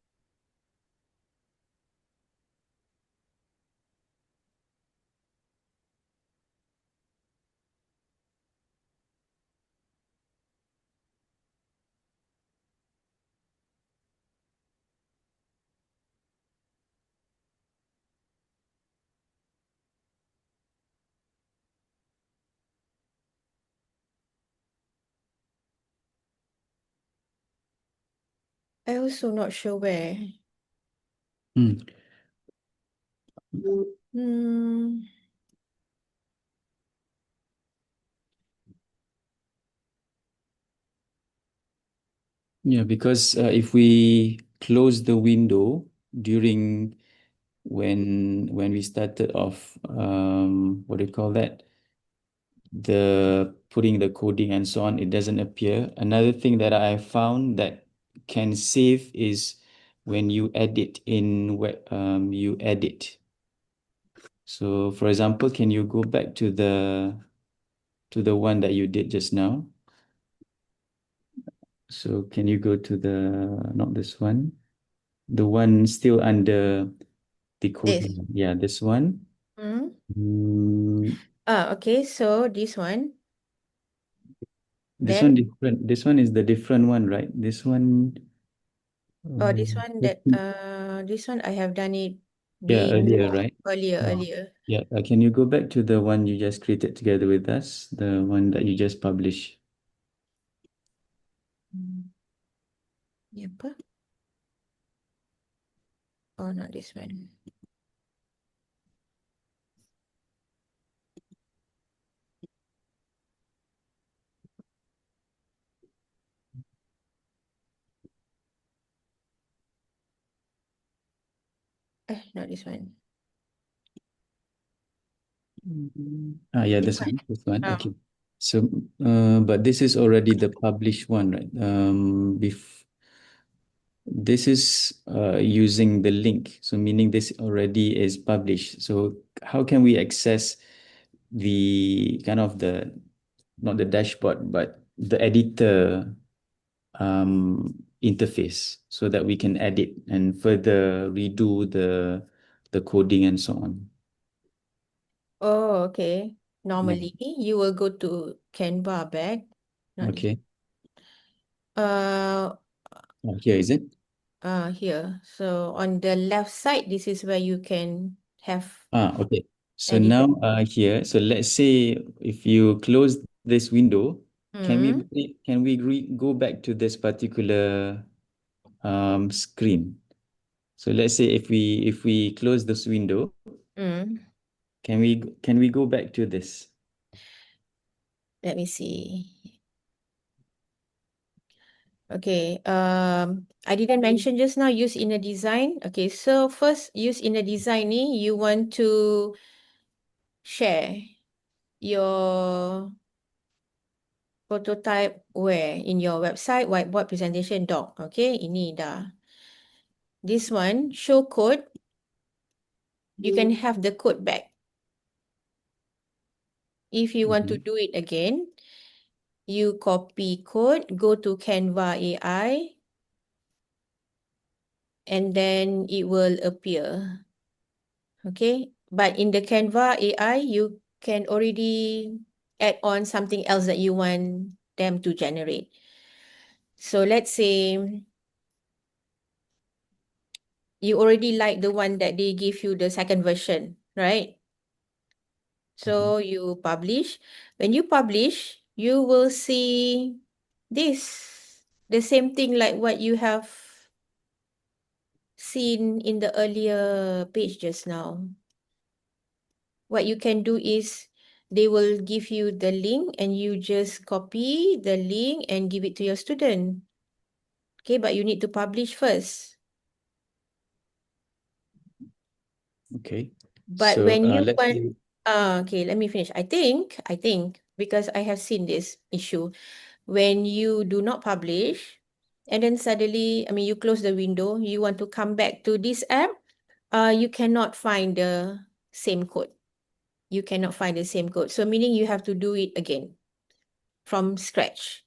I also not sure where. mm. Hmm. Yeah, because if we close the window during when we started off, what do you call that? The putting the coding and so on, it doesn't appear. Another thing that I found that can save is when you edit in web, you edit. So for example, can you go back to the one that you did just now? So can you go to the, not this one, the one still under the This. coding? Yeah, this one. Hmm. Mm, Okay, so this one. this one Then, different. This one is the different one, right? This one. oh, this one that, This- this one I have done it yeah, earlier, before, right? Oh. earlier. Yeah. Can you go back to the one you just created together with us, the one that you just published? Hmm. Ni apa? Oh, not this one. Not this one. Yeah, This this one. one. This one. Oh. Okay. So, but this is already the published one, right? This is using the link, so meaning this already is published. So how can we access the kind of the, not the dashboard, but the editor interface so that we can edit and further redo the coding and so on? Oh, okay. Yeah. Normally, you will go to Canva back. Not this. Okay. Uh, Here is it? Here. So on the left side, this is where you can have Okay. So editor. now here, so let's say if you close this window, Hmm. can we go back to this particular screen? So let's say if we close this window, Hmm. can we go back to this? Let me see. Okay. I didn't mention just now use in a design. Okay. So first, use in a design ni you want to share your prototype where in your website, whiteboard, presentation, doc. Okay. Ini dah. This one, show code. You can have the code back. If you want to Mhm. do it again, you copy code, go to Canva AI, and then it will appear. Okay. But in the Canva AI, you can already add on something else that you want them to generate. So let's say you already like the one that they give you the second version, right? So you publish. When you publish, you will see this, the same thing like what you have seen in the earlier page just now. What you can do is they will give you the link and you just copy the link and give it to your student. Okay, but you need to publish first. Okay. But So when you let's want, say, Okay, let me finish. I think, because I have seen this issue, when you do not publish, and then suddenly, I mean, you close the window, you want to come back to this app, you cannot find the same code. You cannot find the same code. So meaning you have to do it again from scratch.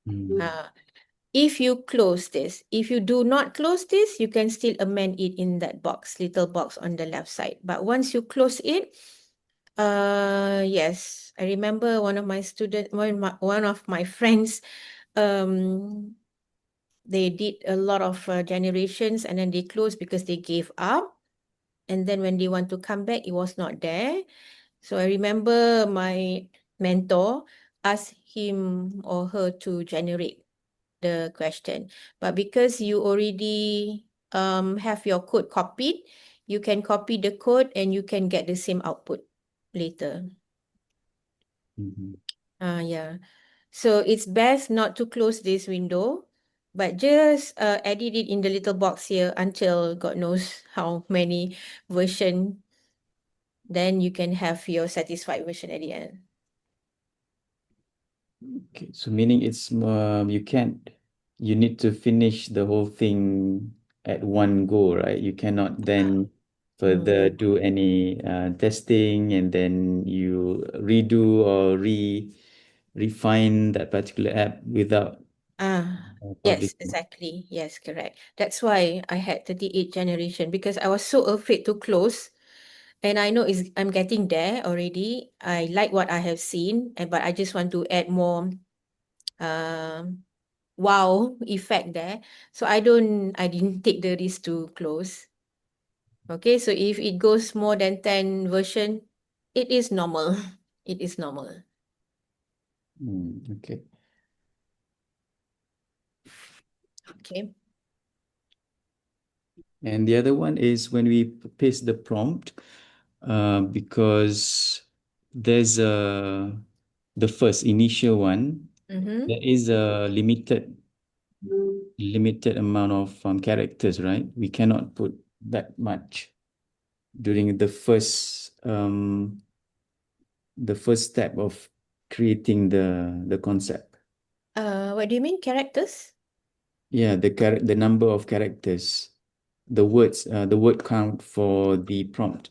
Mm. If you close this, if you do not close this, you can still amend it in that box, little box on the left side. But once you close it, yes, I remember one of my friends, um, they did a lot of generations and then they closed because they gave up. And then when they want to come back, it was not there. So I remember my mentor asked him or her to generate the question. But because you already have your code copied, you can copy the code and you can get the same output later. Mhm. Yeah. So it's best not to close this window, but just edit it in the little box here until God knows how many version, then you can have your satisfied version at the end. Okay, so meaning you need to finish the whole thing at one go, right? You cannot then further do any testing and then you redo or refine that particular app without Yes, publishing. exactly. Yes, correct. That's why I had 38 generation because I was so afraid to close. And I know I'm getting there already. I like what I have seen, but I just want to add more um wow effect there. So I didn't take the risk to close. Okay, so if it goes more than 10 version, it is normal. It is normal. Okay. Okay. And the other one is when we paste the prompt, because there's the first initial one, Mm-hmm. there is a limited amount of characters, right? We cannot put that much during the first step of creating the concept. What do you mean characters? Yeah, the number of characters, the word count for the prompt.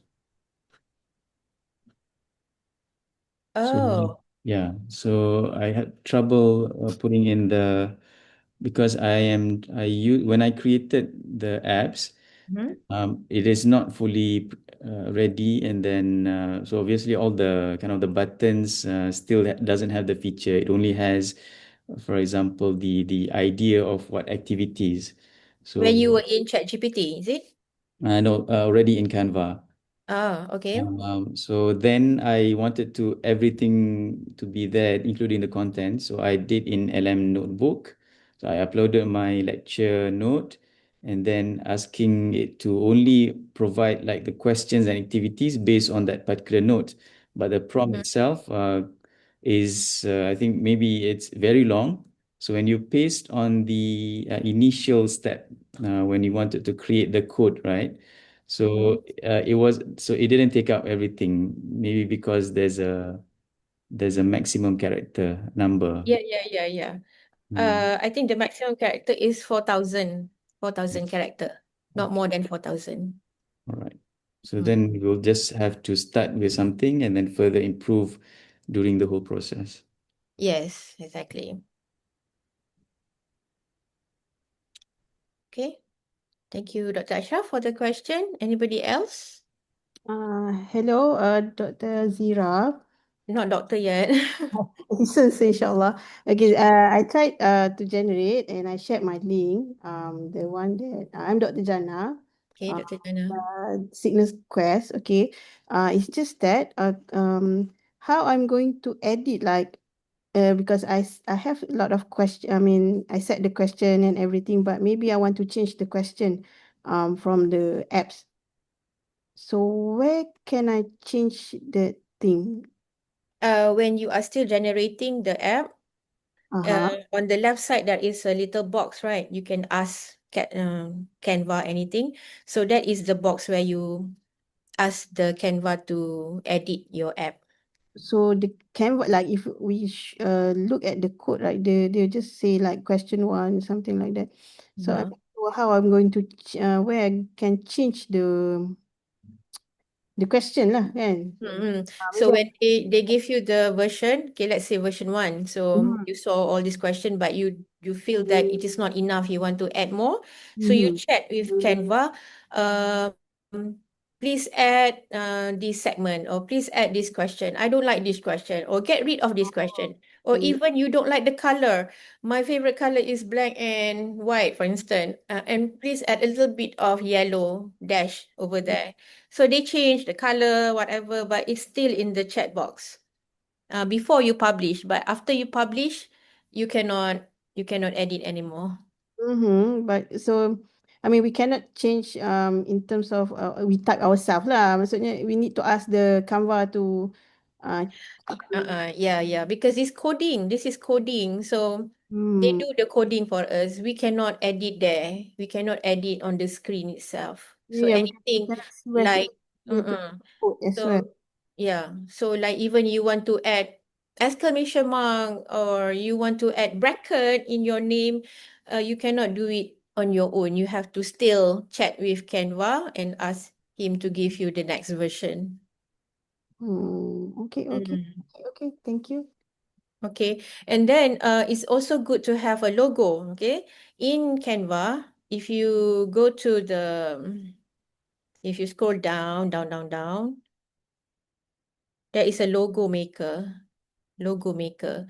So Oh. yeah, so I had trouble putting in because I use when I created the apps, Mm-hmm. it is not fully ready, and then so obviously all the kind of the buttons still doesn't have the feature. It only has, for example, the idea of what activities. When So you were in ChatGPT, is it? I know already in Canva. Okay. So then I wanted to everything to be there, including the content. So I did in LM Notebook. So I uploaded my lecture note and then asking it to only provide like the questions and activities based on that particular note. But the prompt Mhm. itself is, I think maybe it's very long. So when you paste on the initial step, when you wanted to create the code, right? So it didn't take up everything, maybe because there's a maximum character number. Yeah. Mm, I think the maximum character is 4,000 character, not more than 4,000. all right. So then we'll just have to start with something and then further improve during the whole process. Yes, exactly. Okay. Thank you, Dr. Ashraf, for the question. Anybody else? Hello, Dr. Aziera. Not doctor yet. Soon, inshallah. Okay, I tried to generate and I shared my link. The one that I'm Dr. Jana. Okay, Dr. Jana. Sickness Quest. Okay, it's just that how I'm going to edit like because I have a lot of question. I mean, I set the question and everything, but maybe I want to change the question from the apps. So where can I change the thing? When you are still generating the app, Uh-huh. on the left side there is a little box, right? You can ask Canva anything. So that is the box where you ask the Canva to edit your app. So the Canva, like if we look at the code, right? They just say like question one, something like that. So I'm Uh-huh. not sure how I'm going to where I can change the question lah, kan? So Maybe I, when they give you the version, okay, let's say version 1. So Mhm. you saw all this question, but you feel that it is not enough. You want to add more. So you Mhm. chat with Canva. Please add this segment, or please add this question. I don't like this question, or get rid of this question. Or Okay. even you don't like the color. My favorite color is black and white, for instance. And please add a little bit of yellow dash over there. So they change the color, whatever, but it's still in the chat box before you publish. But after you publish, you cannot edit anymore. But so I mean we cannot change in terms of we type ourselves lah. Maksudnya we need to ask the Canva to uh Yeah, because it's coding. This is coding. So they hmm, do the coding for us. We cannot edit there. We cannot edit on the screen itself. So yeah, we anything cannot see where like, to uh-uh. put as well. So yeah, so like even you want to add exclamation mark, or you want to add bracket in your name, you cannot do it on your own. You have to still chat with Canva and ask him to give you the next version. Okay, okay, Mm. okay, thank you. Okay, and then it's also good to have a logo. Okay, in Canva, if you go to if you scroll down, there is a logo maker. Logo maker.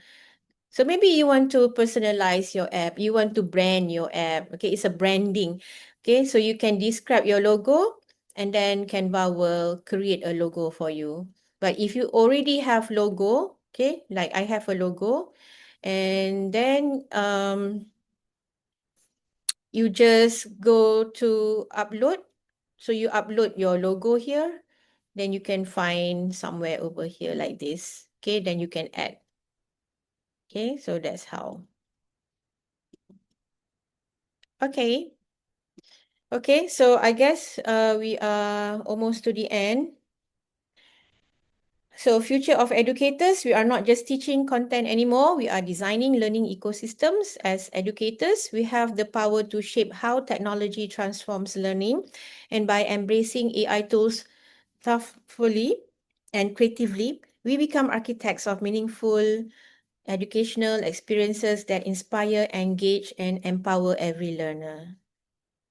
So maybe you want to personalize your app, you want to brand your app. Okay, it's a branding. Okay, so you can describe your logo, and then Canva will create a logo for you. But if you already have logo, okay, like I have a logo, and then you just go to upload. So you upload your logo here, then you can find somewhere over here like this. Okay, then you can add. Okay, so that's how. Okay. Okay, so I guess we are almost to the end. So future of educators, we are not just teaching content anymore. We are designing learning ecosystems. As educators, we have the power to shape how technology transforms learning. And by embracing AI tools thoughtfully and creatively, we become architects of meaningful educational experiences that inspire, engage, and empower every learner.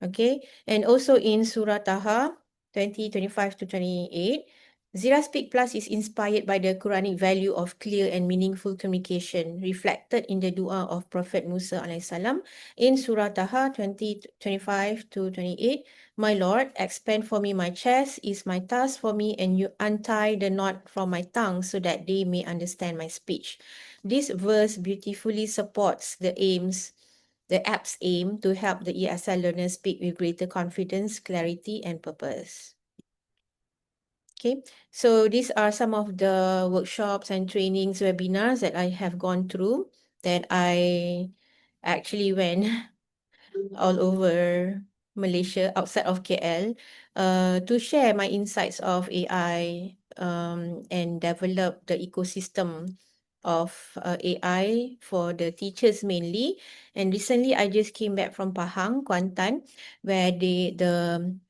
Okay, and also in Surah Taha 2025 to 28, Zira Speak Plus is inspired by the Quranic value of clear and meaningful communication reflected in the dua of Prophet Musa alaihi salam in Surah Taha 2025 to 28. My Lord, expand for me my chest, is my task for me, and you untie the knot from my tongue so that they may understand my speech. This verse beautifully supports the app's aim to help the ESL learners speak with greater confidence, clarity, and purpose. Okay, so these are some of the workshops and trainings, webinars that I have gone through, that I actually went all over Malaysia, outside of KL, to share my insights of AI and develop the ecosystem of AI for the teachers mainly. And recently, I just came back from Pahang, Kuantan, where the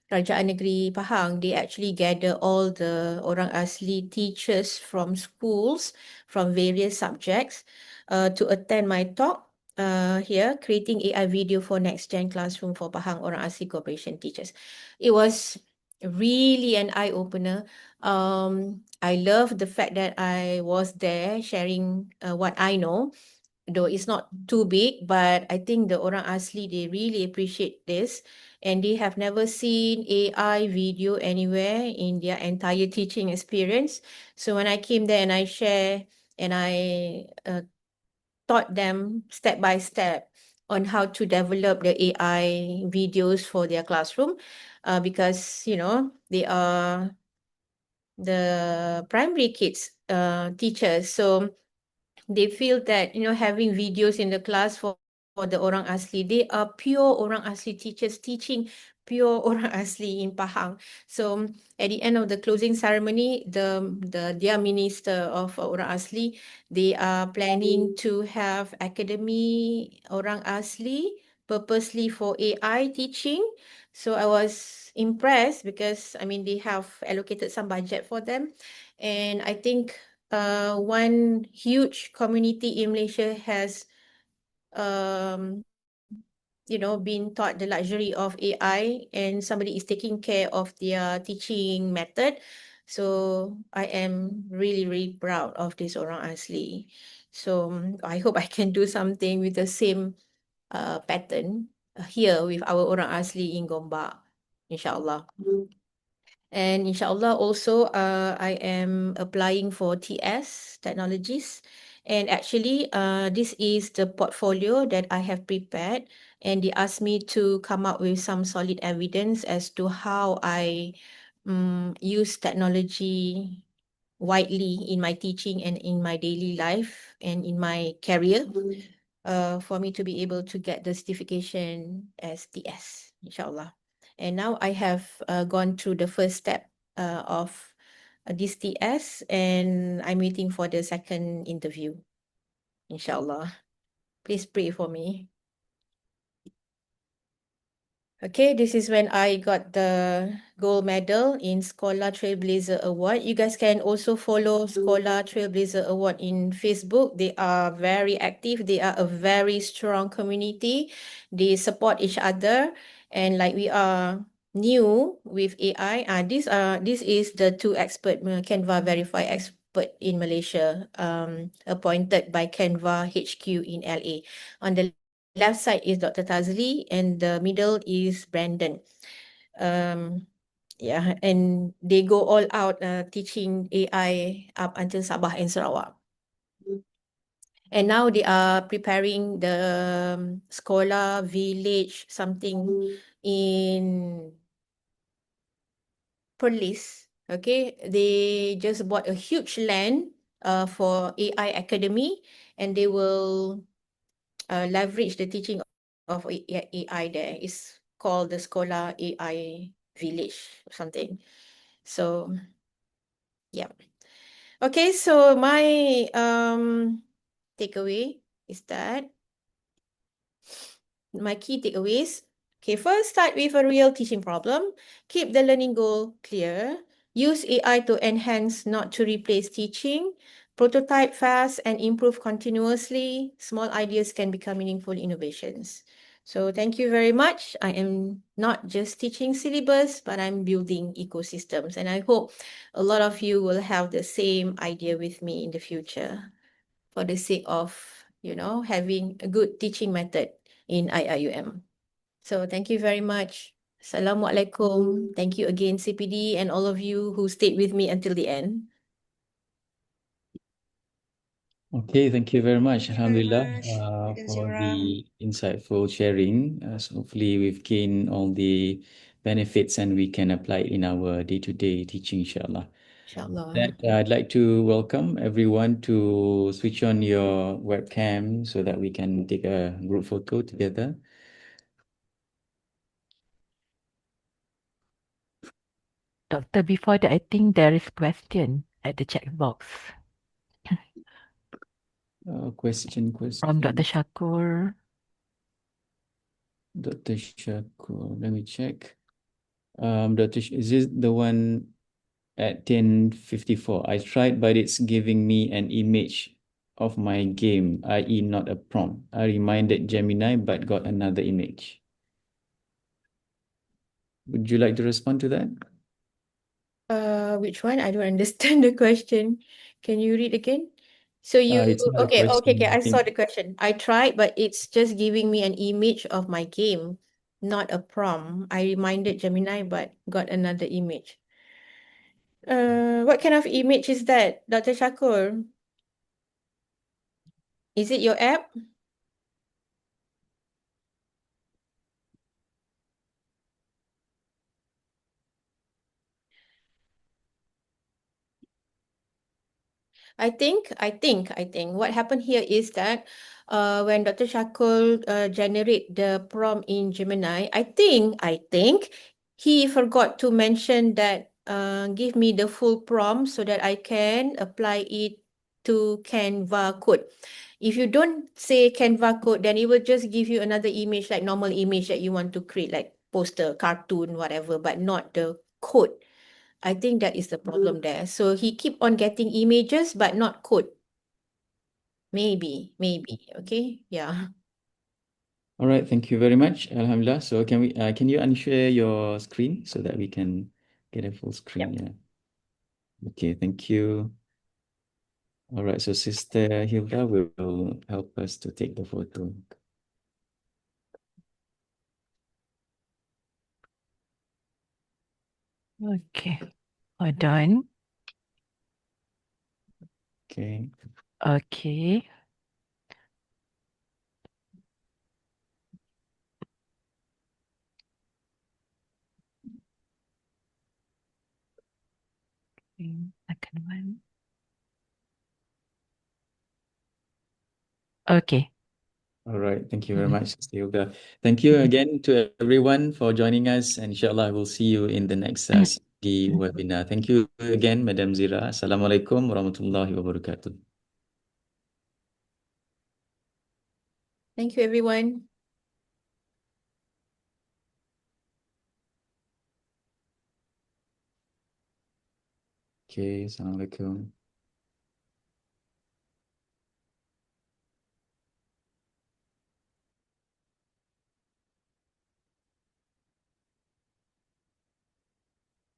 Kerajaan Negeri Pahang, they actually gather all the orang asli teachers from schools from various subjects to attend my talk here, creating AI video for next gen classroom for Pahang Orang Asli Corporation teachers. It was really an eye opener. I love the fact that I was there sharing what I know, though it's not too big, but I think the Orang Asli, they really appreciate this, and they have never seen AI video anywhere in their entire teaching experience. So when I came there and I share and I taught them step by step on how to develop the AI videos for their classroom, because they are the primary kids teachers, so they feel that having videos in the class for the orang asli, they are pure orang asli teachers teaching pure orang asli in Pahang. So at the end of the closing ceremony, their minister of orang asli, they are planning to have academy orang asli purposely for AI teaching. So I was impressed because I mean they have allocated some budget for them, and I think one huge community in Malaysia has um been taught the luxury of AI, and somebody is taking care of their teaching method. So I am really, really proud of this orang asli. So I hope I can do something with the same pattern here with our orang asli in Gombak, inshallah. And inshallah also I am applying for TS technologies. And actually this is the portfolio that I have prepared, and they asked me to come up with some solid evidence as to how I use technology widely in my teaching and in my daily life and in my career for me to be able to get the certification as TS, inshallah. And now I have gone through the first step of this TS, and I'm waiting for the second interview, inshallah. Please pray for me. Okay, this is when I got the gold medal in Scholar Trailblazer Award. You guys can also follow Scholar Trailblazer Award in Facebook. They are very active. They are a very strong community. They support each other. And like we are new with AI, this is the two expert Canva verified expert in Malaysia, appointed by Canva HQ in LA. On the left side is Dr. Tazli, and the middle is Brandon. Yeah, and they go all out teaching AI up until Sabah and Sarawak. And now they are preparing the Scholar Village something in Perlis. Okay, they just bought a huge land for AI Academy, and they will leverage the teaching of AI there. It's called the Scholar AI Village or something. So, yeah. Okay, so my takeaway is that my key takeaways. Okay, first start with a real teaching problem. Keep the learning goal clear. Use AI to enhance, not to replace teaching. Prototype fast and improve continuously. Small ideas can become meaningful innovations. So thank you very much. I am not just teaching syllabus, but I'm building ecosystems. And I hope a lot of you will have the same idea with me in the future for the sake of, having a good teaching method in IIUM. So thank you very much. Assalamualaikum. Thank you again, CPD, and all of you who stayed with me until the end. Okay, thank you very much, Thank you very Alhamdulillah, much, for Aziera. the insightful sharing. So hopefully we've gained all the benefits and we can apply it in our day-to-day teaching, inshallah. InsyaAllah. That I'd like to welcome everyone to switch on your webcam so that we can take a group photo together. Doctor, before that, I think there is question at the chat box Question. from Dr. Shakur. Dr. Shakur, let me check. Is this the one at 10:54? I tried, but it's giving me an image of my game, i.e. not a prompt. I reminded Gemini, but got another image. Would you like to respond to that? Which one? I don't understand the question. Can you read again? So you, It's not a okay, question. I I saw think the question. I tried, but it's just giving me an image of my game, not a prompt. I reminded Gemini, but got another image. What kind of image is that, Dr. Shakur? Is it your app? I think what happened here is that when Dr. Shakul generate the prompt in Gemini, I think he forgot to mention that give me the full prompt so that I can apply it to Canva code. If you don't say Canva code, then it will just give you another image like normal image that you want to create, like poster, cartoon, whatever, but not the code. I think that is the problem there. So he keep on getting images but not code. Maybe. Okay. Yeah. All right, thank you very much. Alhamdulillah. So can you unshare your screen so that we can get a full screen? Yep. Yeah. Okay, thank you. All right, so Sister Hilda will help us to take the photo. Okay. Hold on. Okay. Okay. Second one. Okay. All right, thank you very much, Sister Hilda. Thank you again to everyone for joining us, and inshallah, we'll see you in the next CPD webinar. Thank you again, Madam Zira. Assalamualaikum warahmatullahi wabarakatuh. Thank you, everyone. Okay, Assalamualaikum.